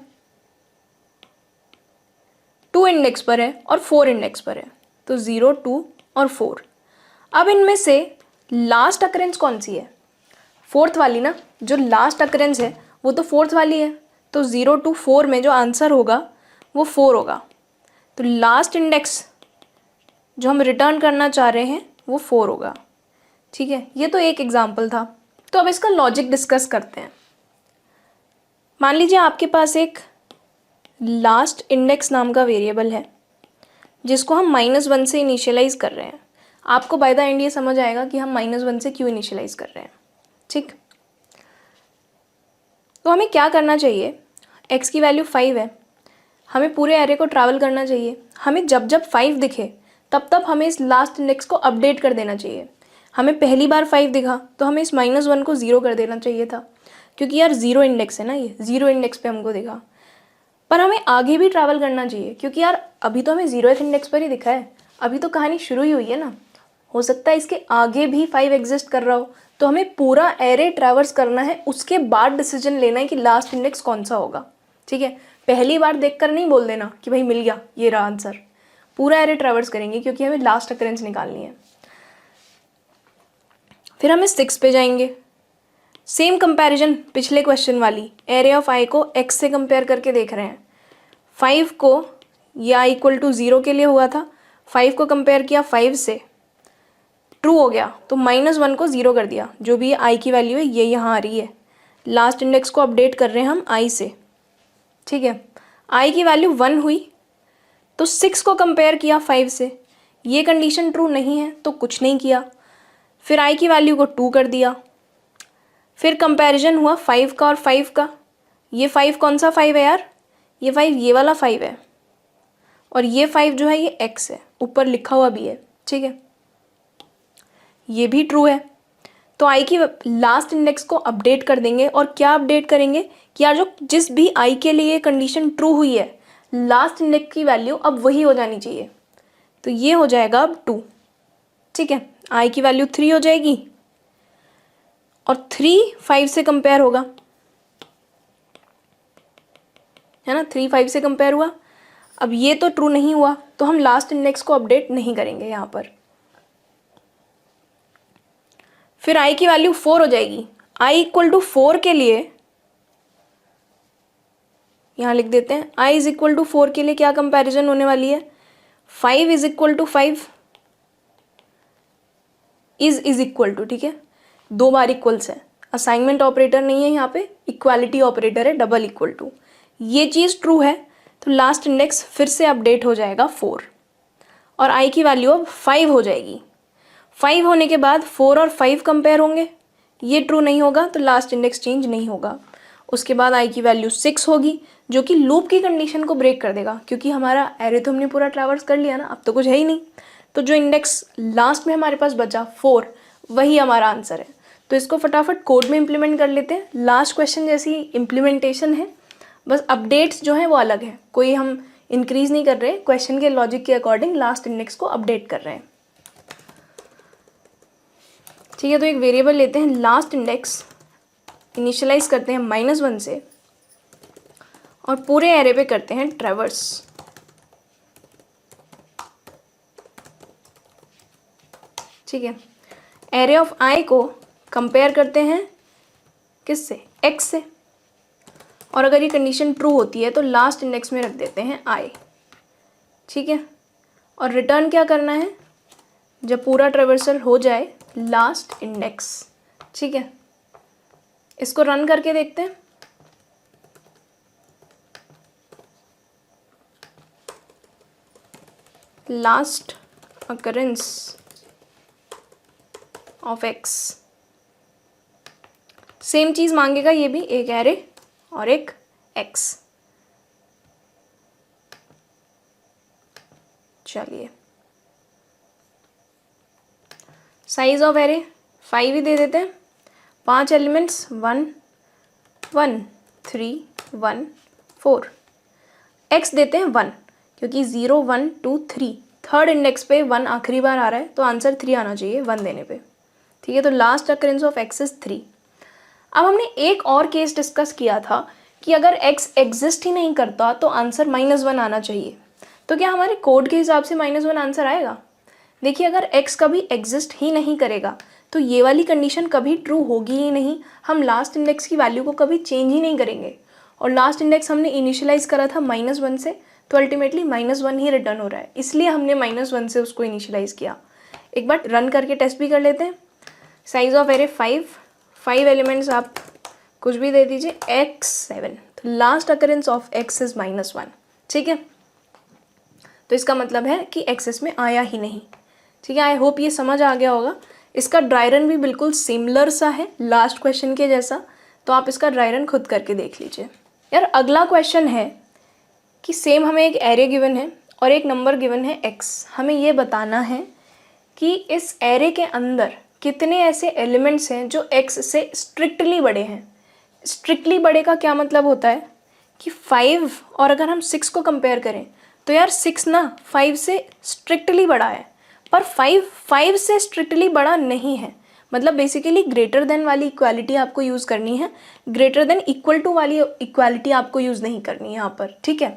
2 इंडेक्स पर है और 4 इंडेक्स पर है, तो 0 2 और 4। अब इनमें से लास्ट अकरेंस कौन सी है, 4th वाली ना, जो लास्ट अकरेंस है वो तो 4th वाली है, तो 0 to 4 में जो आंसर होगा वो 4 होगा, तो लास्ट इंडेक्स जो हम रिटर्न करना चाह रहे हैं वो 4 होगा, ठीक है। ये तो एक एग्जाम्पल था। तो अब इसका लॉजिक डिस्कस करते हैं। मान लीजिए आपके पास एक लास्ट इंडेक्स नाम का वेरिएबल है जिसको हम -1 से इनिशियलाइज कर रहे हैं। आपको बाय द एंड ये समझ आएगा कि हम -1 से क्यों इनिशियलाइज कर रहे हैं, ठीक। तो हमें क्या करना चाहिए, x की वैल्यू 5 है, हमें पूरे एरे को ट्रैवल करना चाहिए, हमें जब जब 5 दिखे तब तब हमें इस लास्ट इंडेक्स को अपडेट कर देना चाहिए। हमें पहली बार 5 दिखा तो हमें इस -1 को 0 कर देना चाहिए था, क्योंकि यार 0 इंडेक्स है ना, ये 0 इंडेक्स पे हमको दिखा, पर हमें आगे भी ट्रैवल करना चाहिए, क्योंकि यार अभी तो हमें 0th इंडेक्स पर ही दिखा है, अभी तो कहानी शुरू ही हुई है ना, हो सकता है इसके आगे भी 5 एग्जिस्ट कर रहा हो, तो हमें पूरा एरे ट्रैवर्स करना है, उसके बाद डिसीजन लेना है कि लास्ट इंडेक्स कौन सा होगा, ठीक है। पहली बार देखकर नहीं बोल देना कि भाई मिल गया ये रहा आंसर, पूरा एरे ट्रैवर्स करेंगे क्योंकि हमें लास्ट अकरेंस निकालनी है। फिर हमें 6 पे जाएंगे, सेम कंपैरिजन पिछले क्वेश्चन वाली, एरे ऑफ आई को x से कंपेयर करके देख रहे हैं। 5 को ये i इक्वल टू 0 के लिए हुआ था, 5 को कंपेयर किया 5 से, ट्रू हो गया तो -1 को 0 कर दिया, जो भी i की वैल्यू है ये यहाँ आ रही है, लास्ट इंडेक्स को अपडेट कर रहे हैं हम i से, ठीक है, आई की वैल्यू 1 हुई तो 6 को कंपेयर किया 5 से, ये कंडीशन ट्रू नहीं है तो कुछ नहीं किया। फिर आई की वैल्यू को 2 कर दिया, फिर कंपैरिजन हुआ 5 का और 5 का। ये 5 कौन सा 5 है यार, ये 5 ये वाला 5 है, और ये 5 जो है ये x है, ऊपर लिखा हुआ भी है, ठीक है, ये भी ट्रू है। तो आई की लास्ट इंडेक्स को अपडेट कर देंगे, और क्या अपडेट करेंगे कि यार जो जिस भी आई के लिए कंडीशन ट्रू हुई है, लास्ट इंडेक्स की वैल्यू अब वही हो जानी चाहिए। तो ये हो जाएगा अब 2, ठीक है, आई की वैल्यू 3 हो जाएगी, और 3 5 से कंपेयर होगा, है ना, 3 5 से कंपेयर हुआ। अब ये तो ट्रू नहीं हुआ तो हम लास्ट इंडेक्स को अपडेट नहीं करेंगे यहाँ पर। फिर आई की वैल्यू 4 हो जाएगी। आई इक्वल टू 4 के लिए यहाँ लिख देते हैं, आई इज इक्वल टू 4 के लिए क्या कंपैरिजन होने वाली है, 5 is equal to 5 is equal to, ठीक है, 2 बार इक्वल्स है, असाइनमेंट ऑपरेटर नहीं है यहाँ पे, इक्वालिटी ऑपरेटर है, डबल इक्वल टू। ये चीज़ ट्रू है तो लास्ट इंडेक्स फिर से अपडेट हो जाएगा 4, और आई की वैल्यू अब 5 हो जाएगी। 5 होने के बाद 4 और 5 कंपेयर होंगे, ये ट्रू नहीं होगा तो लास्ट इंडेक्स चेंज नहीं होगा। उसके बाद आई की वैल्यू 6 होगी, जो कि लूप की कंडीशन को ब्रेक कर देगा, क्योंकि हमारा एरे तो हमने पूरा ट्रैवर्स कर लिया ना, अब तो कुछ है ही नहीं। तो जो इंडेक्स लास्ट में हमारे पास बचा 4, वही हमारा आंसर है। तो इसको फटाफट कोड में इम्प्लीमेंट कर लेते हैं। लास्ट क्वेश्चन जैसी इम्प्लीमेंटेशन है, बस अपडेट्स जो है वो अलग है, कोई हम इंक्रीज नहीं कर रहे, क्वेश्चन के लॉजिक के अकॉर्डिंग लास्ट इंडेक्स को अपडेट कर रहे हैं। ठीक है, तो एक वेरिएबल लेते हैं लास्ट इंडेक्स, इनिशियलाइज करते हैं -1 से, और पूरे एरे पे करते हैं ट्रैवर्स। ठीक है, एरे ऑफ आई को कंपेयर करते हैं किससे, x से, और अगर ये कंडीशन ट्रू होती है तो लास्ट इंडेक्स में रख देते हैं i। ठीक है, और रिटर्न क्या करना है, जब पूरा ट्रैवर्सल हो जाए लास्ट इंडेक्स। ठीक है, इसको रन करके देखते हैं। Last occurrence of x, same चीज मांगेगा ये भी, एक एरे और एक x। चलिए, साइज ऑफ एरे 5 ही दे देते हैं, 5 एलिमेंट्स 1 1 3 1 4, x देते हैं 1, क्योंकि 0 1 2 3 थर्ड इंडेक्स पे 1 आखिरी बार आ रहा है, तो आंसर 3 आना चाहिए 1 देने पे। ठीक है, तो last occurrence of x is 3। अब हमने एक और केस डिस्कस किया था कि अगर x एग्जिस्ट ही नहीं करता तो आंसर -1 आना चाहिए। तो क्या हमारे कोड के हिसाब से -1 आंसर आएगा? देखिए, अगर x कभी एग्जिस्ट ही नहीं करेगा तो ये वाली कंडीशन कभी ट्रू होगी ही नहीं, हम लास्ट इंडेक्स की वैल्यू को कभी चेंज ही नहीं करेंगे। और लास्ट इंडेक्स हमने इनिशियलाइज करा था -1 से, तो अल्टीमेटली -1 ही रिटर्न हो रहा है, इसलिए हमने -1 से उसको इनिशियलाइज किया। एक बार रन करके टेस्ट भी कर लेते हैं। साइज ऑफ एरे 5 एलिमेंट्स आप कुछ भी दे दीजिए, x7, तो last occurrence of x is -1। ठीक है, तो इसका मतलब है कि x इसमें आया ही नहीं। ठीक है, आई होप ये समझ आ गया होगा। इसका ड्राई रन भी बिल्कुल सिमिलर सा है लास्ट क्वेश्चन के जैसा, तो आप इसका ड्राई रन खुद करके देख लीजिए। यार अगला क्वेश्चन है कि सेम हमें एक एरे गिवन है और एक नंबर गिवन है x। हमें ये बताना है कि इस एरे के अंदर कितने ऐसे एलिमेंट्स हैं जो x से स्ट्रिक्टली बड़े हैं। स्ट्रिक्टली बड़े का क्या मतलब होता है कि 5 और अगर हम 6 को कंपेयर करें तो यार 6 ना 5 से स्ट्रिक्टली बड़ा है, पर 5 से स्ट्रिक्टली बड़ा नहीं है। मतलब बेसिकली ग्रेटर देन वाली इक्वालिटी आपको यूज़ करनी है, ग्रेटर देन इक्वल टू वाली इक्वालिटी आपको यूज़ नहीं करनी है यहाँ पर। ठीक है,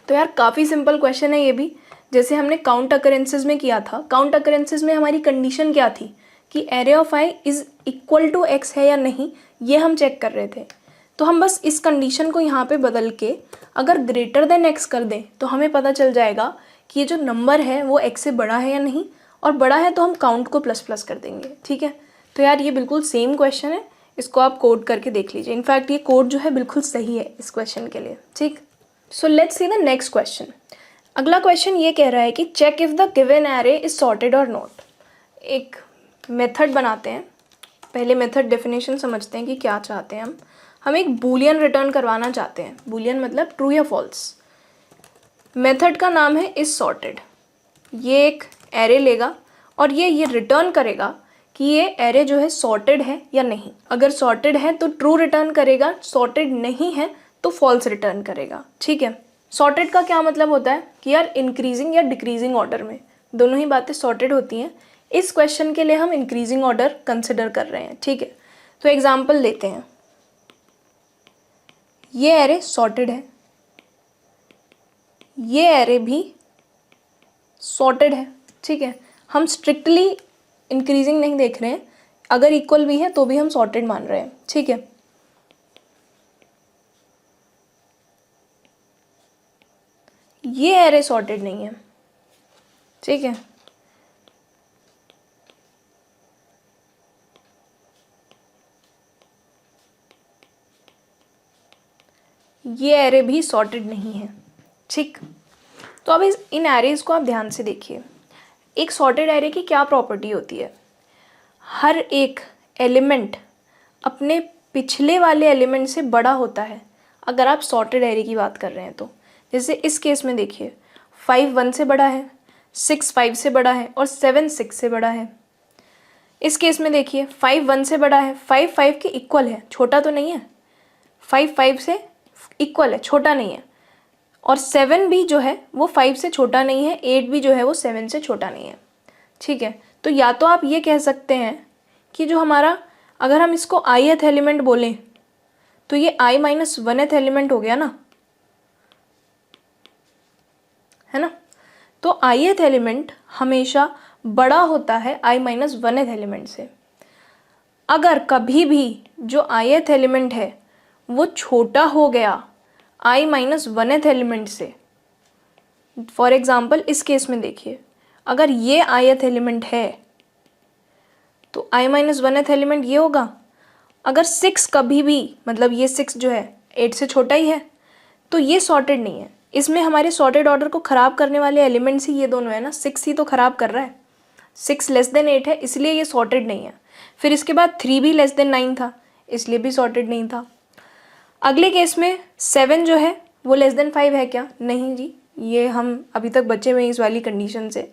तो यार काफ़ी सिंपल क्वेश्चन है ये भी, जैसे हमने काउंट अकरेंसेस में किया था। काउंट अकरेंसेस में हमारी कंडीशन क्या थी कि array of i is equal to x है या नहीं, ये हम चेक कर रहे थे। तो हम बस इस कंडीशन को यहाँ पे बदल के अगर ग्रेटर देन x कर दें तो हमें पता चल जाएगा कि ये जो नंबर है वो x से बड़ा है या नहीं, और बड़ा है तो हम काउंट को ++ कर देंगे। ठीक है, तो यार ये बिल्कुल सेम क्वेश्चन है, इसको आप कोड करके देख लीजिए। इनफैक्ट ये कोड जो है बिल्कुल सही है इस क्वेश्चन के लिए, ठीक। So let's see the next question. अगला क्वेश्चन ये कह रहा है कि check if the given array is sorted और नॉट। एक मेथड बनाते हैं, पहले मेथड डेफिनेशन समझते हैं कि क्या चाहते हैं हम एक बूलियन रिटर्न करवाना चाहते हैं। बूलियन मतलब ट्रू या फॉल्स। मेथड का नाम है इज सॉर्टेड। ये एक एरे लेगा और ये रिटर्न करेगा कि ये एरे जो है सॉर्टेड है या नहीं। अगर सॉर्टेड है तो ट्रू रिटर्न करेगा, सॉर्टेड नहीं है तो फॉल्स रिटर्न करेगा, ठीक है। सॉर्टेड का क्या मतलब होता है कि यार इंक्रीजिंग या डिक्रीजिंग ऑर्डर में, दोनों ही बातें सॉर्टेड होती हैं। इस क्वेश्चन के लिए हम इंक्रीजिंग ऑर्डर कंसिडर कर रहे हैं, ठीक है। तो एग्जाम्पल लेते हैं, ये एरे सॉर्टेड है, ये एरे भी सॉर्टेड है, ठीक है। हम स्ट्रिक्टली इंक्रीजिंग नहीं देख रहे हैं, अगर इक्वल भी है तो भी हम सॉर्टेड मान रहे हैं, ठीक है। ये एरे सॉर्टेड नहीं है, ठीक है। ये एरे भी सॉर्टेड नहीं है, ठीक। तो अब इन एरेज को आप ध्यान से देखिए। एक सॉर्टेड एरे की क्या प्रॉपर्टी होती है, हर एक एलिमेंट अपने पिछले वाले एलिमेंट से बड़ा होता है। अगर आप सॉर्टेड एरे की बात कर रहे हैं तो जैसे इस केस में देखिए 5 1 से बड़ा है, 6 5 से बड़ा है और 7 6 से बड़ा है। इस केस में देखिए 5 1 से बड़ा है, 5 5 के इक्वल है, छोटा तो नहीं है, 5 5 से इक्वल है, छोटा नहीं है। और 7 भी जो है वो 5 से छोटा नहीं है, 8 भी जो है वो 7 से छोटा नहीं है, ठीक है। तो या तो आप ये कह सकते हैं कि जो हमारा, अगर हम इसको ith एलिमेंट बोलें तो ये i-1th एलिमेंट हो गया ना, है ना। तो ith एलिमेंट हमेशा बड़ा होता है i-1th एलिमेंट से। अगर कभी भी जो ith एलिमेंट है वो छोटा हो गया i-1th एलिमेंट से, फॉर एग्जाम्पल इस केस में देखिए, अगर ये ith एलिमेंट है तो i-1th एलिमेंट ये होगा। अगर 6 कभी भी, मतलब ये 6 जो है 8 से छोटा ही है, तो ये सॉर्टेड नहीं है। इसमें हमारे सॉर्टेड ऑर्डर को ख़राब करने वाले एलिमेंट्स ही ये दोनों है ना, 6 ही तो ख़राब कर रहा है, 6 लेस देन 8 है इसलिए ये सॉर्टेड नहीं है। फिर इसके बाद 3 भी लेस देन 9 था इसलिए भी सॉर्टेड नहीं था। अगले केस में 7 जो है वो लेस देन 5 है क्या, नहीं जी, ये हम अभी तक बचे हुए इस वाली कंडीशन से,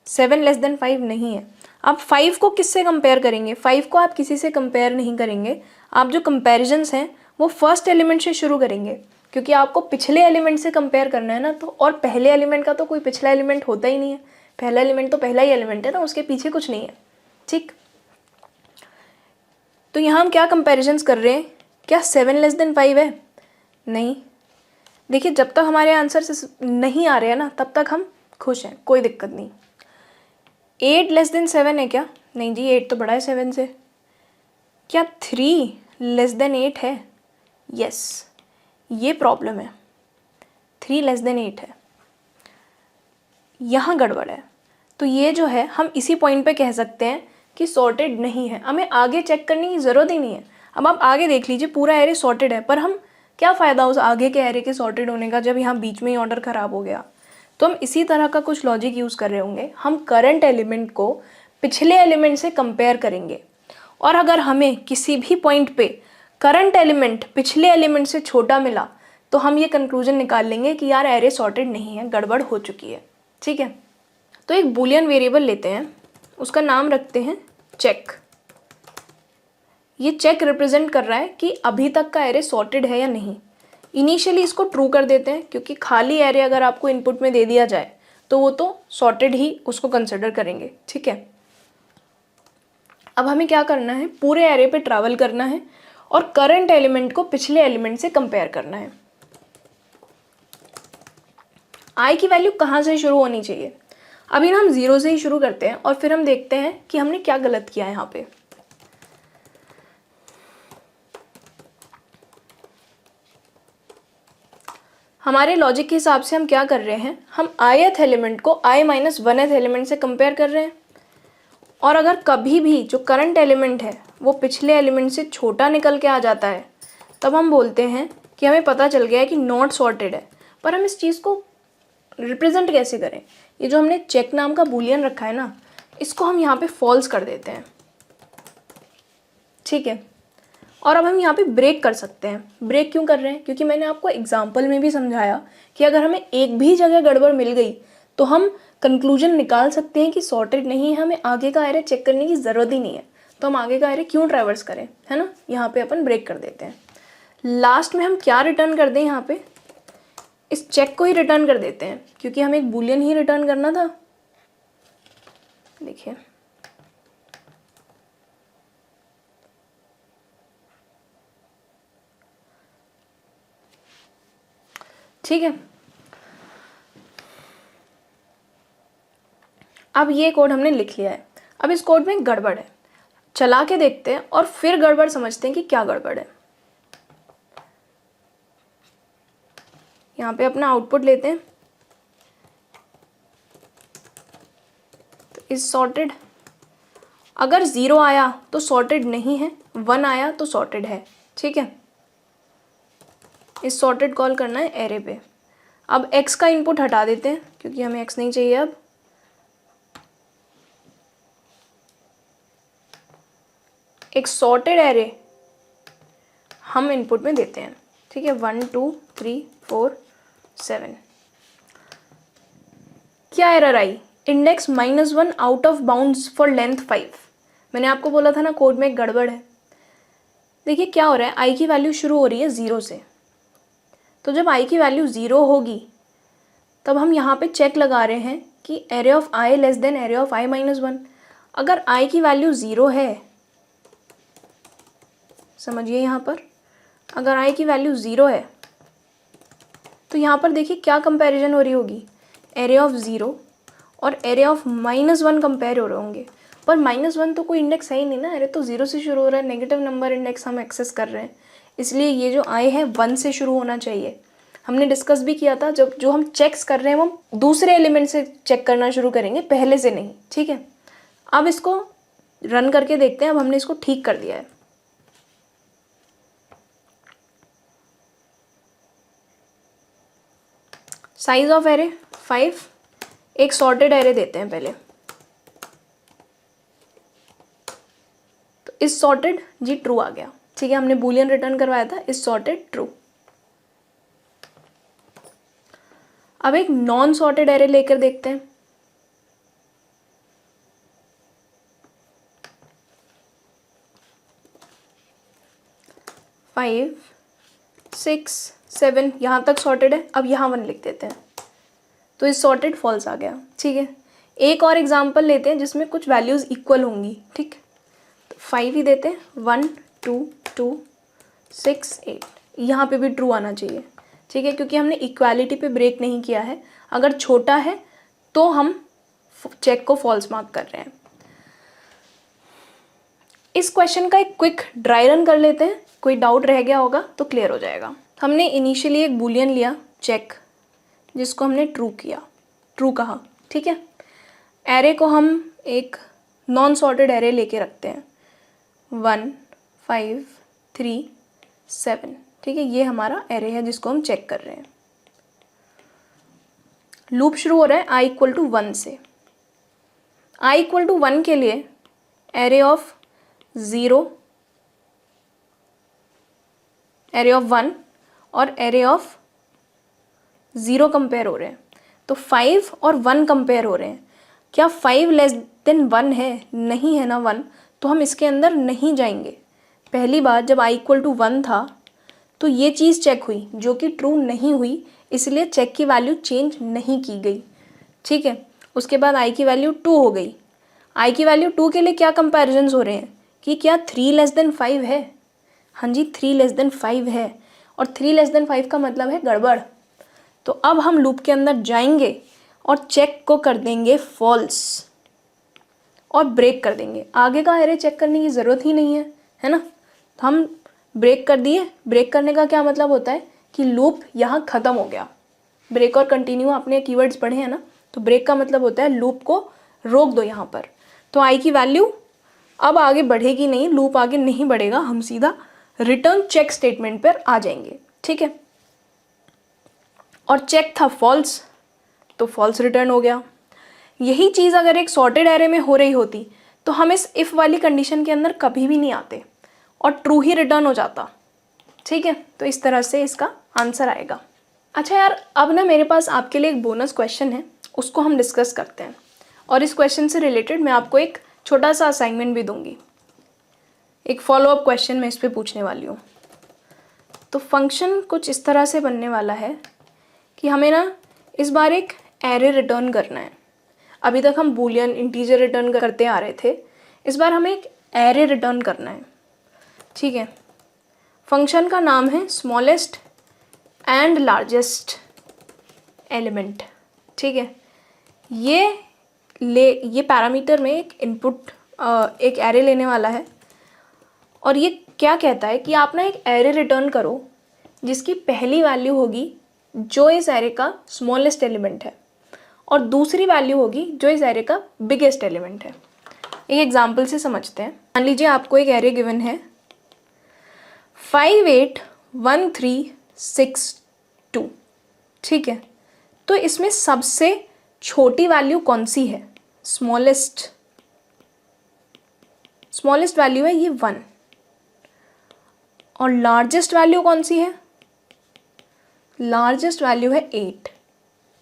7 लेस देन 5 नहीं है। आप 5 को किससे कंपेयर करेंगे, 5 को आप किसी से कंपेयर नहीं करेंगे। आप जो कंपेरिजन्स हैं वो फर्स्ट एलिमेंट से शुरू करेंगे, क्योंकि आपको पिछले एलिमेंट से कंपेयर करना है ना। तो और पहले एलिमेंट का तो कोई पिछला एलिमेंट होता ही नहीं है, पहला एलिमेंट तो पहला ही एलिमेंट है ना, उसके पीछे कुछ नहीं है, ठीक। तो यहाँ हम क्या कंपेरिजन्स कर रहे हैं, क्या 7 लेस देन 5 है, नहीं। देखिए जब तक हमारे आंसर से नहीं आ रहे हैं ना तब तक हम खुश हैं, कोई दिक्कत नहीं। 8 लेस देन 7 है क्या, नहीं जी, 8 तो बड़ा है 7 से। क्या 3 लेस देन 8 है, यस, ये प्रॉब्लम है, 3 लेस देन 8 है, यहाँ गड़बड़ है। तो ये जो है हम इसी पॉइंट पे कह सकते हैं कि सॉर्टेड नहीं है, हमें आगे चेक करने की ज़रूरत ही नहीं है। अब आप आगे देख लीजिए, पूरा एरे सॉर्टेड है, पर हम क्या फ़ायदा उस आगे के एरे के सॉर्टेड होने का जब यहाँ बीच में ही ऑर्डर ख़राब हो गया। तो हम इसी तरह का कुछ लॉजिक यूज़ कर रहे होंगे, हम करंट एलिमेंट को पिछले एलिमेंट से कंपेयर करेंगे, और अगर हमें किसी भी पॉइंट पे करंट एलिमेंट पिछले एलिमेंट से छोटा मिला तो हम ये कंक्लूजन निकाल लेंगे कि यार एरे सॉर्टेड नहीं है, गड़बड़ हो चुकी है, ठीक है। तो एक बूलियन वेरिएबल लेते हैं, उसका नाम रखते हैं चेक। ये चेक रिप्रेजेंट कर रहा है कि अभी तक का एरे सॉर्टेड है या नहीं। इनिशियली इसको ट्रू कर देते हैं, क्योंकि खाली एरे अगर आपको इनपुट में दे दिया जाए तो वो तो सॉर्टेड ही उसको कंसिडर करेंगे, ठीक है। अब हमें क्या करना है, पूरे एरे पे ट्रैवल करना है और करंट एलिमेंट को पिछले एलिमेंट से कंपेयर करना है। आई की वैल्यू कहाँ से शुरू होनी चाहिए, अभी ना हम 0 से ही शुरू करते हैं और फिर हम देखते हैं कि हमने क्या गलत किया है यहाँ पे। हमारे लॉजिक के हिसाब से हम क्या कर रहे हैं, हम ith एलिमेंट को i-1th एलिमेंट से कंपेयर कर रहे हैं, और अगर कभी भी जो करंट एलिमेंट है वो पिछले एलिमेंट से छोटा निकल के आ जाता है, तब हम बोलते हैं कि हमें पता चल गया है कि नॉट सॉर्टेड है। पर हम इस चीज़ को रिप्रेजेंट कैसे करें? ये जो हमने चेक नाम का बूलियन रखा है ना, इसको हम यहाँ पे फॉल्स कर देते हैं, ठीक है। और अब हम यहाँ पे ब्रेक कर सकते हैं। ब्रेक क्यों कर रहे हैं? क्योंकि मैंने आपको एग्जाम्पल में भी समझाया कि अगर हमें एक भी जगह गड़बड़ मिल गई तो हम कंक्लूजन निकाल सकते हैं कि सॉर्टेड नहीं है, हमें आगे का एरे चेक करने की ज़रूरत ही नहीं है, तो हम आगे का एरे क्यों ट्रैवर्स करें, है ना। यहाँ पे अपन ब्रेक कर देते हैं। लास्ट में हम क्या रिटर्न कर दें? यहाँ पे इस चेक को ही रिटर्न कर देते हैं, क्योंकि हमें एक बूलियन ही रिटर्न करना था। देखिए, ठीक है। अब ये कोड हमने लिख लिया है। अब इस कोड में गड़बड़ है, चला के देखते हैं और फिर गड़बड़ समझते हैं कि क्या गड़बड़ है। यहाँ पे अपना आउटपुट लेते हैं, तो इस सॉर्टेड, अगर 0 आया तो सॉर्टेड नहीं है, 1 आया तो सॉर्टेड है, ठीक है। इस सॉर्टेड कॉल करना है एरे पे। अब x का इनपुट हटा देते हैं क्योंकि हमें x नहीं चाहिए। अब एक सॉर्टेड एरे हम इनपुट में देते हैं, ठीक है। 1 2 3 4 7। क्या error I? Index -1 out of bounds for length 5। मैंने आपको बोला था ना कोड में एक गड़बड़ है। देखिए क्या हो रहा है, आई की वैल्यू शुरू हो रही है 0 से, तो जब आई की वैल्यू 0 होगी तब हम यहाँ पे चेक लगा रहे हैं कि array of i less than array of i -1। अगर आई की वैल्यू 0 है, समझिए यहाँ पर, अगर आई की वैल्यू 0 है तो यहाँ पर देखिए क्या कंपैरिजन हो रही होगी, एरे ऑफ 0 और एरे ऑफ -1 कंपेयर हो रहे होंगे। पर -1 तो कोई इंडेक्स है ही नहीं ना, एरे तो 0 से शुरू हो रहा है, नेगेटिव नंबर इंडेक्स हम एक्सेस कर रहे हैं, इसलिए ये जो आई है 1 से शुरू होना चाहिए। हमने डिस्कस भी किया था, जब जो हम चेक्स कर रहे हैं वो हम दूसरे एलिमेंट से चेक करना शुरू करेंगे, पहले से नहीं, ठीक है। अब इसको रन करके देखते हैं। अब हमने इसको ठीक कर दिया है। Size of array 5। एक सॉर्टेड एरे देते हैं पहले, तो इस सॉर्टेड जी ट्रू आ गया, ठीक है। हमने बूलियन रिटर्न करवाया था, इस सॉर्टेड ट्रू। अब एक नॉन सॉर्टेड एरे लेकर देखते हैं। फाइव 6 7 यहाँ तक सॉर्टेड है। अब यहाँ 1 लिख देते हैं, तो इस सॉर्टेड फॉल्स आ गया, ठीक है। एक और एग्जांपल लेते हैं जिसमें कुछ वैल्यूज़ इक्वल होंगी, ठीक। तो 5 ही देते हैं, 1 2 2 6 8। यहाँ पे भी ट्रू आना चाहिए, ठीक है, क्योंकि हमने इक्वालिटी पे ब्रेक नहीं किया है। अगर छोटा है तो हम चेक को फॉल्स मार्क कर रहे हैं। इस क्वेश्चन का एक क्विक ड्राई रन कर लेते हैं, कोई डाउट रह गया होगा तो क्लियर हो जाएगा। हमने इनिशियली एक बूलियन लिया चेक, जिसको हमने ट्रू किया, ट्रू कहा, ठीक है। एरे को हम एक नॉन सॉर्टेड एरे लेके रखते हैं, 1 5 3 7, ठीक है। ये हमारा एरे है जिसको हम चेक कर रहे हैं। लूप शुरू हो रहा है i = 1 से। i = 1 के लिए एरे ऑफ 0, एरे ऑफ 1 और एरे ऑफ 0 कंपेयर हो रहे हैं, तो 5 और 1 कंपेयर हो रहे हैं। क्या 5 लेस देन 1 है? नहीं है ना 1, तो हम इसके अंदर नहीं जाएंगे। पहली बार जब i = 1 था तो ये चीज़ चेक हुई जो कि ट्रू नहीं हुई, इसलिए चेक की वैल्यू चेंज नहीं की गई, ठीक है। उसके बाद i की वैल्यू 2 हो गई। i की वैल्यू 2 के लिए क्या कंपैरिजन्स हो रहे हैं कि क्या 3 लेस देन 5 है? हाँ जी, 3 लेस देन 5 है, और 3 लेस देन 5 का मतलब है गड़बड़। तो अब हम लूप के अंदर जाएंगे और चेक को कर देंगे फॉल्स और ब्रेक कर देंगे। आगे का एरे चेक करने की ज़रूरत ही नहीं है ना। तो हम ब्रेक कर दिए। ब्रेक करने का क्या मतलब होता है कि लूप यहाँ ख़त्म हो गया। ब्रेक और कंटिन्यू आपने कीवर्ड्स पढ़े हैं ना, तो ब्रेक का मतलब होता है लूप को रोक दो यहाँ पर। तो आई की वैल्यू अब आगे बढ़ेगी नहीं, लूप आगे नहीं बढ़ेगा, हम सीधा रिटर्न चेक स्टेटमेंट पर आ जाएंगे, ठीक है। और चेक था फॉल्स, तो फॉल्स रिटर्न हो गया। यही चीज़ अगर एक सॉर्टेड एरे में हो रही होती तो हम इस इफ़ वाली कंडीशन के अंदर कभी भी नहीं आते और ट्रू ही रिटर्न हो जाता, ठीक है। तो इस तरह से इसका आंसर आएगा। अच्छा यार, अब ना मेरे पास आपके लिए एक बोनस क्वेश्चन है, उसको हम डिस्कस करते हैं। और इस क्वेश्चन से रिलेटेड मैं आपको एक छोटा सा असाइनमेंट भी दूंगी, एक फॉलोअप क्वेश्चन मैं इस पर पूछने वाली हूँ। तो फंक्शन कुछ इस तरह से बनने वाला है कि हमें ना इस बार एक एरे रिटर्न करना है। अभी तक हम बूलियन इंटीजर रिटर्न करते आ रहे थे, इस बार हमें एक एरे रिटर्न करना है, ठीक है। फंक्शन का नाम है स्मॉलेस्ट एंड लार्जेस्ट एलिमेंट, ठीक है। ये पैरामीटर में एक इनपुट एक एरे लेने वाला है और ये क्या कहता है कि आप ना एक एरे रिटर्न करो जिसकी पहली वैल्यू होगी जो इस एरे का स्मॉलेस्ट एलिमेंट है और दूसरी वैल्यू होगी जो इस एरे का बिगेस्ट एलिमेंट है। एक एग्जांपल से समझते हैं। मान लीजिए आपको एक एरे गिवन है 5 8 1 3 6 2, ठीक है। तो इसमें सबसे छोटी वैल्यू कौन सी है? स्मॉलेस्ट वैल्यू है ये 1। और लार्जेस्ट वैल्यू कौन सी है? लार्जेस्ट वैल्यू है 8,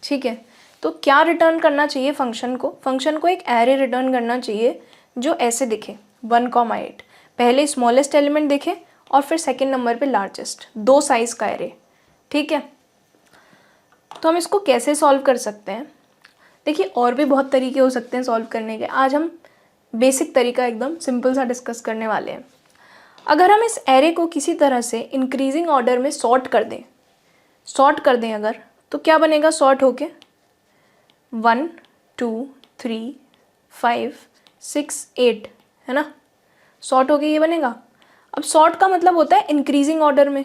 ठीक है। तो क्या रिटर्न करना चाहिए फंक्शन को? फंक्शन को एक एरे रिटर्न करना चाहिए जो ऐसे दिखे 1,8। पहले स्मॉलेस्ट एलिमेंट दिखे और फिर सेकंड नंबर पे लार्जेस्ट, 2 साइज का एरे, ठीक है। तो हम इसको कैसे सॉल्व कर सकते हैं? देखिए, और भी बहुत तरीके हो सकते हैं सॉल्व करने के। आज हम बेसिक तरीका एकदम सिंपल सा डिस्कस करने वाले हैं। अगर हम इस एरे को किसी तरह से इंक्रीजिंग ऑर्डर में सॉर्ट कर दें अगर, तो क्या बनेगा सॉर्ट होके? 1 2 3 5 6 8, है ना। सॉर्ट होके ये बनेगा। अब सॉर्ट का मतलब होता है इंक्रीजिंग ऑर्डर में।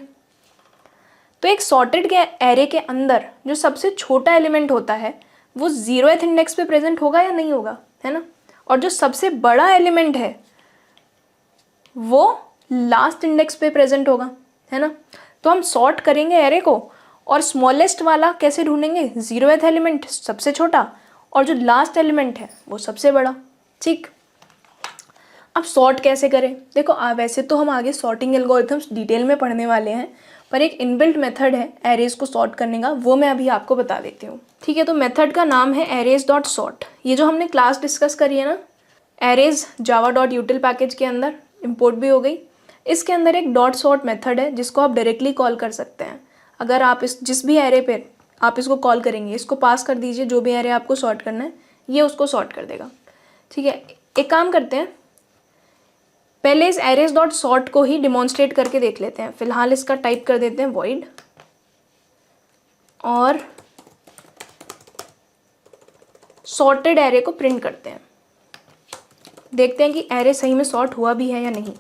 तो एक सॉर्टेड के एरे के अंदर जो सबसे छोटा एलिमेंट होता है वो 0th इंडेक्स पे प्रेजेंट होगा या नहीं होगा, है ना। और जो सबसे बड़ा एलिमेंट है वो लास्ट इंडेक्स पे प्रेजेंट होगा, है ना। तो हम सॉर्ट करेंगे एरे को और स्मॉलेस्ट वाला कैसे ढूंढेंगे? 0th एलिमेंट सबसे छोटा और जो लास्ट एलिमेंट है वो सबसे बड़ा, ठीक। अब सॉर्ट कैसे करें? देखो, वैसे तो हम आगे सॉर्टिंग एल्गोरिथम्स डिटेल में पढ़ने वाले हैं, पर एक इनबिल्ट मेथड है एरेज को सॉर्ट करने का, वो मैं अभी आपको बता देती हूँ, ठीक है। तो मेथड का नाम है एरेज डॉट सॉर्ट। ये जो हमने क्लास डिस्कस करी है ना, एरेज जावा डॉट यूटिल पैकेज के अंदर इम्पोर्ट भी हो गई। इसके अंदर एक डॉट सॉर्ट मेथड है जिसको आप डायरेक्टली कॉल कर सकते हैं। अगर आप जिस भी एरे पे आप इसको कॉल करेंगे, इसको पास कर दीजिए जो भी एरे आपको सॉर्ट करना है, ये उसको सॉर्ट कर देगा, ठीक है। एक काम करते हैं, पहले इस एरेज डॉट सॉर्ट को ही डिमॉन्स्ट्रेट करके देख लेते हैं। फिलहाल इसका टाइप कर देते हैं वॉइड और सॉर्टेड एरे को प्रिंट करते हैं। देखते हैं कि एरे सही में सॉर्ट हुआ भी है या नहीं।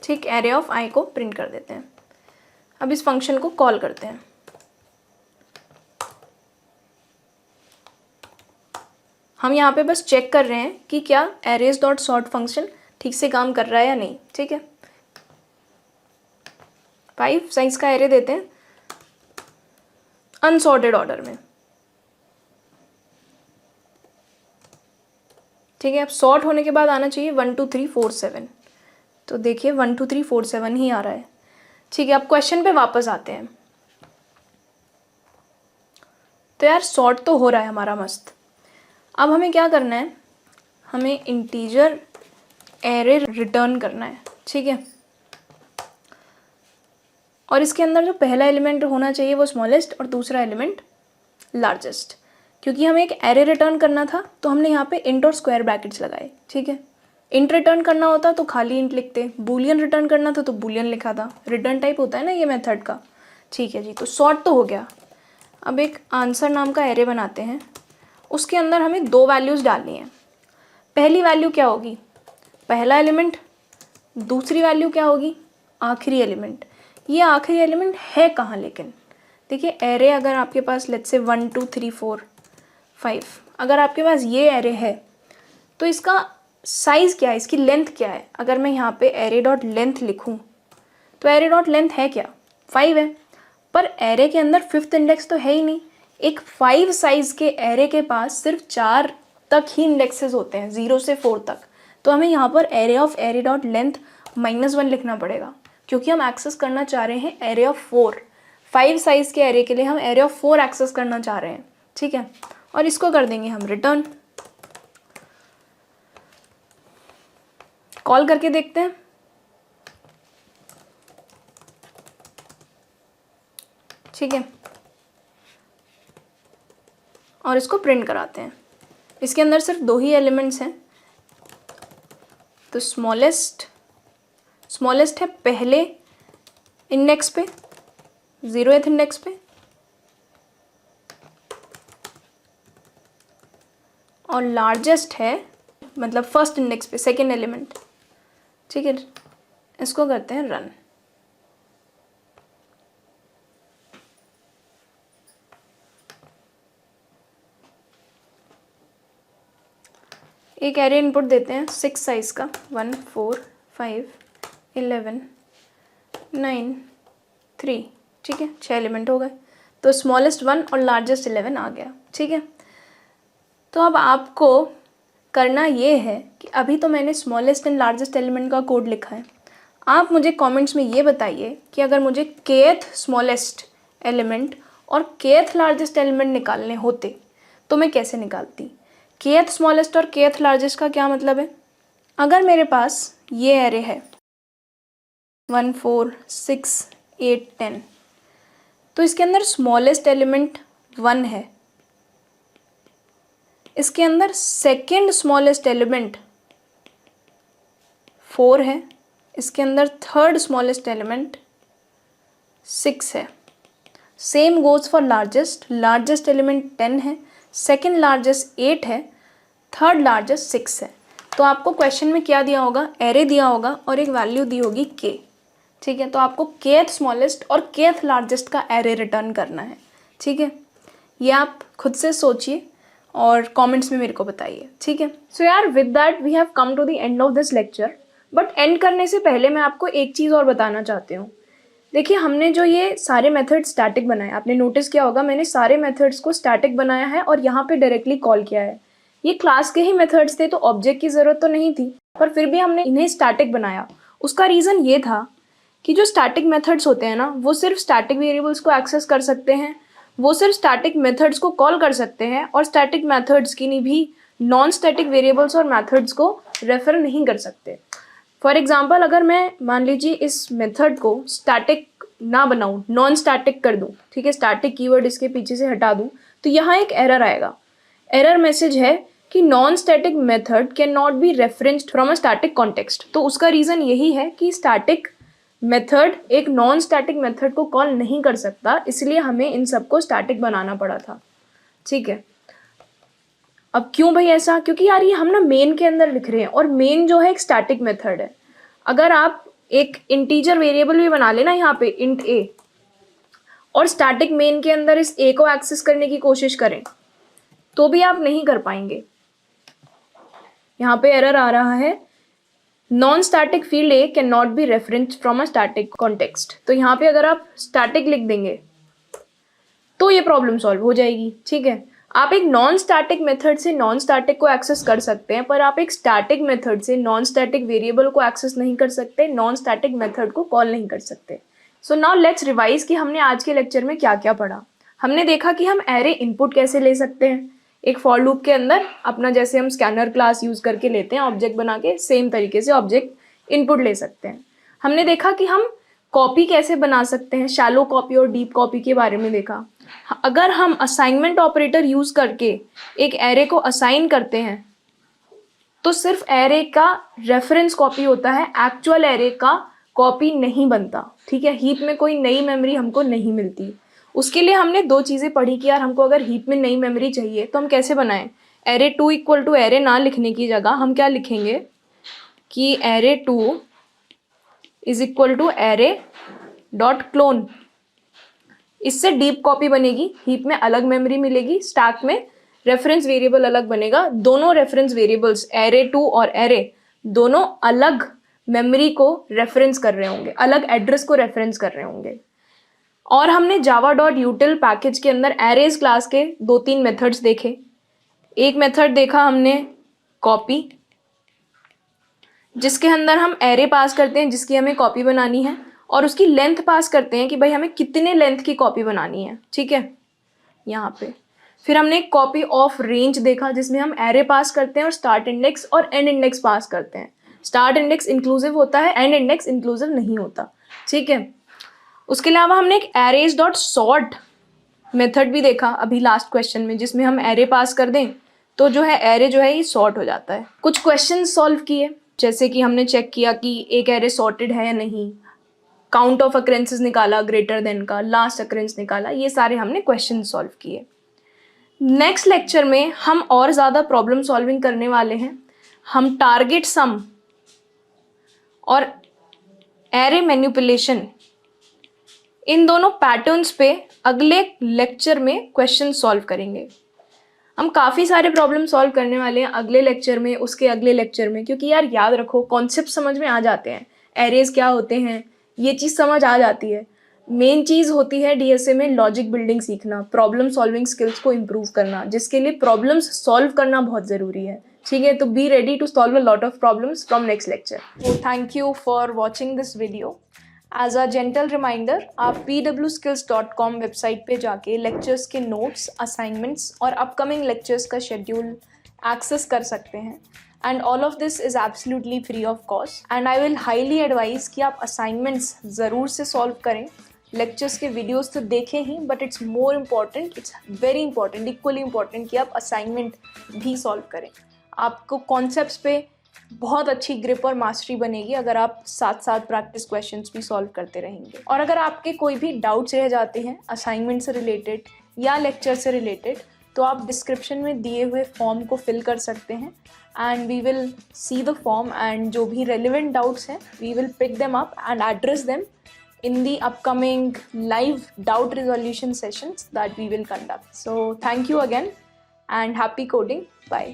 ठीक, एरे ऑफ आई को प्रिंट कर देते हैं। अब इस फंक्शन को कॉल करते हैं। हम यहाँ पे बस चेक कर रहे हैं कि क्या एरेज डॉट सॉर्ट फंक्शन ठीक से काम कर रहा है या नहीं, ठीक है। 5 साइज का एरे देते हैं अनसॉर्टेड ऑर्डर में, ठीक है। अब सॉर्ट होने के बाद आना चाहिए 1 2 3 4 7। तो देखिए 1 2 3 4 7 ही आ रहा है, ठीक है। अब क्वेश्चन पे वापस आते हैं। तो यार सॉर्ट तो हो रहा है हमारा मस्त। अब हमें क्या करना है? हमें इंटीजर एरे रिटर्न करना है, ठीक है। और इसके अंदर जो पहला एलिमेंट होना चाहिए वो स्मॉलेस्ट और दूसरा एलिमेंट लार्जेस्ट। क्योंकि हमें एक एरे रिटर्न करना था तो हमने यहाँ पे इंट और स्क्वायर ब्रैकेट्स लगाए, ठीक है। इंट रिटर्न करना होता तो खाली इंट लिखते, बूलियन रिटर्न करना था तो बूलियन लिखा था। रिटर्न टाइप होता है ना ये मेथड का, ठीक है जी। तो सॉर्ट तो हो गया। अब एक आंसर नाम का एरे बनाते हैं, उसके अंदर हमें 2 वैल्यूज़ डालनी है। पहली वैल्यू क्या होगी? पहला एलिमेंट। दूसरी वैल्यू क्या होगी? आखिरी एलिमेंट। ये आखिरी एलिमेंट है कहाँ लेकिन? देखिए एरे अगर आपके पास लेट्स से 1 2 3 4 5, अगर आपके पास ये एरे है तो इसका साइज़ क्या है, इसकी लेंथ क्या है? अगर मैं यहाँ पे एरे डॉट लेंथ लिखूँ तो एरे डॉट लेंथ है क्या, 5 है। पर एरे के अंदर 5th इंडेक्स तो है ही नहीं। एक 5 साइज़ के एरे के पास सिर्फ 4 तक ही इंडेक्सेस होते हैं, 0 से 4 तक। तो हमें यहाँ पर array of array dot length -1 लिखना पड़ेगा, क्योंकि हम एक्सेस करना चाह रहे हैं एरे ऑफ 4। 5 साइज़ के एरे के लिए हम एरे ऑफ 4 एक्सेस करना चाह रहे हैं, ठीक है। और इसको कर देंगे हम रिटर्न। कॉल करके देखते हैं। ठीक है, और इसको प्रिंट कराते हैं। इसके अंदर सिर्फ 2 ही एलिमेंट्स हैं, तो स्मॉलेस्ट है पहले इंडेक्स पे, 0th इंडेक्स पे, और लार्जेस्ट है मतलब फर्स्ट इंडेक्स पे, सेकेंड एलिमेंट। ठीक है, इसको करते हैं रन। एक एरे इनपुट देते हैं 6 साइज़ का, 1 4 5 11 9 3। ठीक है, 6 एलिमेंट हो गए, तो स्मॉलेस्ट 1 और लार्जेस्ट 11 आ गया। ठीक है, तो अब आपको करना ये है कि अभी तो मैंने स्मॉलेस्ट एंड लार्जेस्ट एलिमेंट का कोड लिखा है। आप मुझे कमेंट्स में ये बताइए कि अगर मुझे kth स्मॉलेस्ट एलिमेंट और kth लार्जेस्ट एलिमेंट निकालने होते तो मैं कैसे निकालती। kth स्मॉलेस्ट और kth लार्जेस्ट का क्या मतलब है? अगर मेरे पास ये एरे है 1 4 6 8 10, तो इसके अंदर स्मॉलेस्ट एलिमेंट 1 है, इसके अंदर सेकेंड स्मॉलेस्ट एलिमेंट 4 है, इसके अंदर थर्ड स्मॉलेस्ट एलिमेंट 6 है। Same goes for largest element 10 है, सेकेंड लार्जेस्ट 8 है, थर्ड लार्जेस्ट 6 है। तो आपको क्वेश्चन में क्या दिया होगा, एरे दिया होगा और एक वैल्यू दी होगी k। ठीक है, तो आपको kth स्मॉलेस्ट और kth लार्जेस्ट का एरे रिटर्न करना है। ठीक है, ये आप खुद से सोचिए और कमेंट्स में मेरे को बताइए। ठीक है, सो यार with that we have come to the end of this lecture. But end करने से पहले मैं आपको एक चीज़ और बताना चाहती हूँ। देखिए, हमने जो ये सारे मेथड स्टैटिक बनाए, आपने नोटिस किया होगा मैंने सारे मेथड्स को स्टैटिक बनाया है और यहाँ पे डायरेक्टली कॉल किया है। ये क्लास के ही मेथड्स थे तो ऑब्जेक्ट की ज़रूरत तो नहीं थी, पर फिर भी हमने इन्हें स्टैटिक बनाया। उसका रीज़न ये था कि जो स्टैटिक मेथड्स होते हैं ना, वो सिर्फ स्टैटिक वेरिएबल्स को एक्सेस कर सकते हैं, वो सिर्फ स्टैटिक मेथड्स को कॉल कर सकते हैं और स्टैटिक मेथड्स की भी नॉन स्टैटिक वेरिएबल्स और मेथड्स को रेफर नहीं कर सकते। फॉर एग्जाम्पल, अगर मैं मान लीजिए इस मेथड को स्टैटिक ना बनाऊँ, नॉन स्टैटिक कर दूँ, ठीक है, स्टैटिक कीवर्ड इसके पीछे से हटा दूँ, तो यहाँ एक एरर आएगा। एरर मैसेज है कि non static method can not be referenced from a static context. तो उसका रीज़न यही है कि स्टैटिक मेथड एक नॉन स्टैटिक मेथड को कॉल नहीं कर सकता, इसलिए हमें इन सबको स्टैटिक बनाना पड़ा था। ठीक है, अब क्यों भाई ऐसा? क्योंकि यार ये हम ना मेन के अंदर लिख रहे हैं और मेन जो है एक स्टैटिक मेथड है। अगर आप एक इंटीजर वेरिएबल भी बना लेना यहाँ पे इंट a और स्टैटिक मेन के अंदर इस a को एक्सेस करने की कोशिश करें तो भी आप नहीं कर पाएंगे। यहाँ पे एरर आ रहा है, non static field A can not be referenced from a static context. तो यहाँ पे अगर आप स्टैटिक लिख देंगे तो ये प्रॉब्लम सॉल्व हो जाएगी। ठीक है, आप एक नॉन स्टैटिक मेथड से नॉन स्टैटिक को एक्सेस कर सकते हैं, पर आप एक स्टैटिक मेथड से नॉन स्टैटिक वेरिएबल को एक्सेस नहीं कर सकते, नॉन स्टैटिक मेथड को कॉल नहीं कर सकते। सो नाउ लेट्स रिवाइज कि हमने आज के लेक्चर में क्या क्या पढ़ा। हमने देखा कि हम एरे इनपुट कैसे ले सकते हैं, एक फॉर लूप के अंदर अपना जैसे हम स्कैनर क्लास यूज करके लेते हैं ऑब्जेक्ट बना के, सेम तरीके से ऑब्जेक्ट इनपुट ले सकते हैं। हमने देखा कि हम कॉपी कैसे बना सकते हैं, शैलो कॉपी और डीप कॉपी के बारे में देखा। अगर हम असाइनमेंट ऑपरेटर यूज करके एक एरे को असाइन करते हैं तो सिर्फ एरे का रेफरेंस कॉपी होता है, एक्चुअल एरे का कॉपी नहीं बनता। ठीक है, हीप में कोई नई मेमोरी हमको नहीं मिलती। उसके लिए हमने 2 चीज़ें पढ़ी कि यार हमको अगर हीप में नई मेमोरी चाहिए तो हम कैसे बनाएं। एरे 2 इक्वल टू एरे ना लिखने की जगह हम क्या लिखेंगे कि array 2 is equal to array dot clone. इससे डीप कॉपी बनेगी, हीप में अलग मेमोरी मिलेगी, स्टैक में रेफरेंस वेरिएबल अलग बनेगा। दोनों रेफरेंस वेरिएबल्स array2 और array दोनों अलग मेमोरी को रेफरेंस कर रहे होंगे, अलग एड्रेस को रेफरेंस कर रहे होंगे। और हमने java.util पैकेज के अंदर arrays क्लास के 2-3 मेथड्स देखे। एक मेथड देखा हमने कॉपी, जिसके अंदर हम array पास करते हैं जिसकी हमें कॉपी बनानी है, और उसकी लेंथ पास करते हैं कि भाई हमें कितने लेंथ की कॉपी बनानी है, ठीक है, यहाँ पे। फिर हमने एक कॉपी ऑफ रेंज देखा जिसमें हम array पास करते हैं और स्टार्ट इंडेक्स और एंड इंडेक्स पास करते हैं। स्टार्ट इंडेक्स इंक्लूसिव होता है, एंड इंडेक्स इंक्लूसिव नहीं होता, ठीक है। उसके अलावा हमने एक arrays.sort मेथड भी देखा अभी लास्ट क्वेश्चन में, जिसमें हम array पास कर दें तो जो है array जो है ये सॉर्ट हो जाता है। कुछ क्वेश्चन सॉल्व किए, जैसे कि हमने चेक किया कि एक array सॉर्टेड है या नहीं, काउंट ऑफ अक्रेंसेस निकाला ग्रेटर देन का, लास्ट अक्रेंस निकाला, ये सारे हमने क्वेश्चन सॉल्व किए। नेक्स्ट लेक्चर में हम और ज़्यादा प्रॉब्लम सॉल्विंग करने वाले हैं। हम टारगेट सम और एरे मैनिपुलेशन, इन दोनों पैटर्न्स पे अगले लेक्चर में क्वेश्चन सॉल्व करेंगे। हम काफ़ी सारे प्रॉब्लम सॉल्व करने वाले हैं अगले लेक्चर में, उसके अगले लेक्चर में, क्योंकि यार याद रखो कॉन्सेप्ट समझ में आ जाते हैं, एरेज क्या होते हैं ये चीज़ समझ आ जाती है। मेन चीज़ होती है डीएसए में लॉजिक बिल्डिंग सीखना, प्रॉब्लम सॉल्विंग स्किल्स को इम्प्रूव करना, जिसके लिए प्रॉब्लम्स सॉल्व करना बहुत ज़रूरी है, ठीक है। तो be ready to solve a lot of problems from next lecture. तो thank you for watching this video. As a gentle reminder, आप pwskills.com वेबसाइट पे जाके लेक्चर्स के नोट्स, असाइनमेंट्स और अपकमिंग लेक्चर्स का शेड्यूल एक्सेस कर सकते हैं। And all of this is absolutely free of cost, and I will highly advise कि आप असाइनमेंट्स ज़रूर से सॉल्व करें। लेक्चर्स के वीडियोस तो देखें ही, but it's more important, it's very important, equally important कि आप असाइनमेंट भी सॉल्व करें। आपको कॉन्सेप्ट्स पे बहुत अच्छी ग्रिप और मास्टरी बनेगी अगर आप साथ साथ प्रैक्टिस क्वेश्चंस भी सॉल्व करते रहेंगे। और अगर आपके कोई भी डाउट्स रह जाते हैं असाइनमेंट से रिलेटेड या लेक्चर से रिलेटेड, तो आप डिस्क्रिप्शन में दिए हुए फॉर्म को फिल कर सकते हैं, and we will see the form, and जो भी रेलिवेंट डाउट्स हैं we will pick them up and address them in the upcoming live doubt resolution sessions that we will conduct. So thank you again and happy coding. Bye.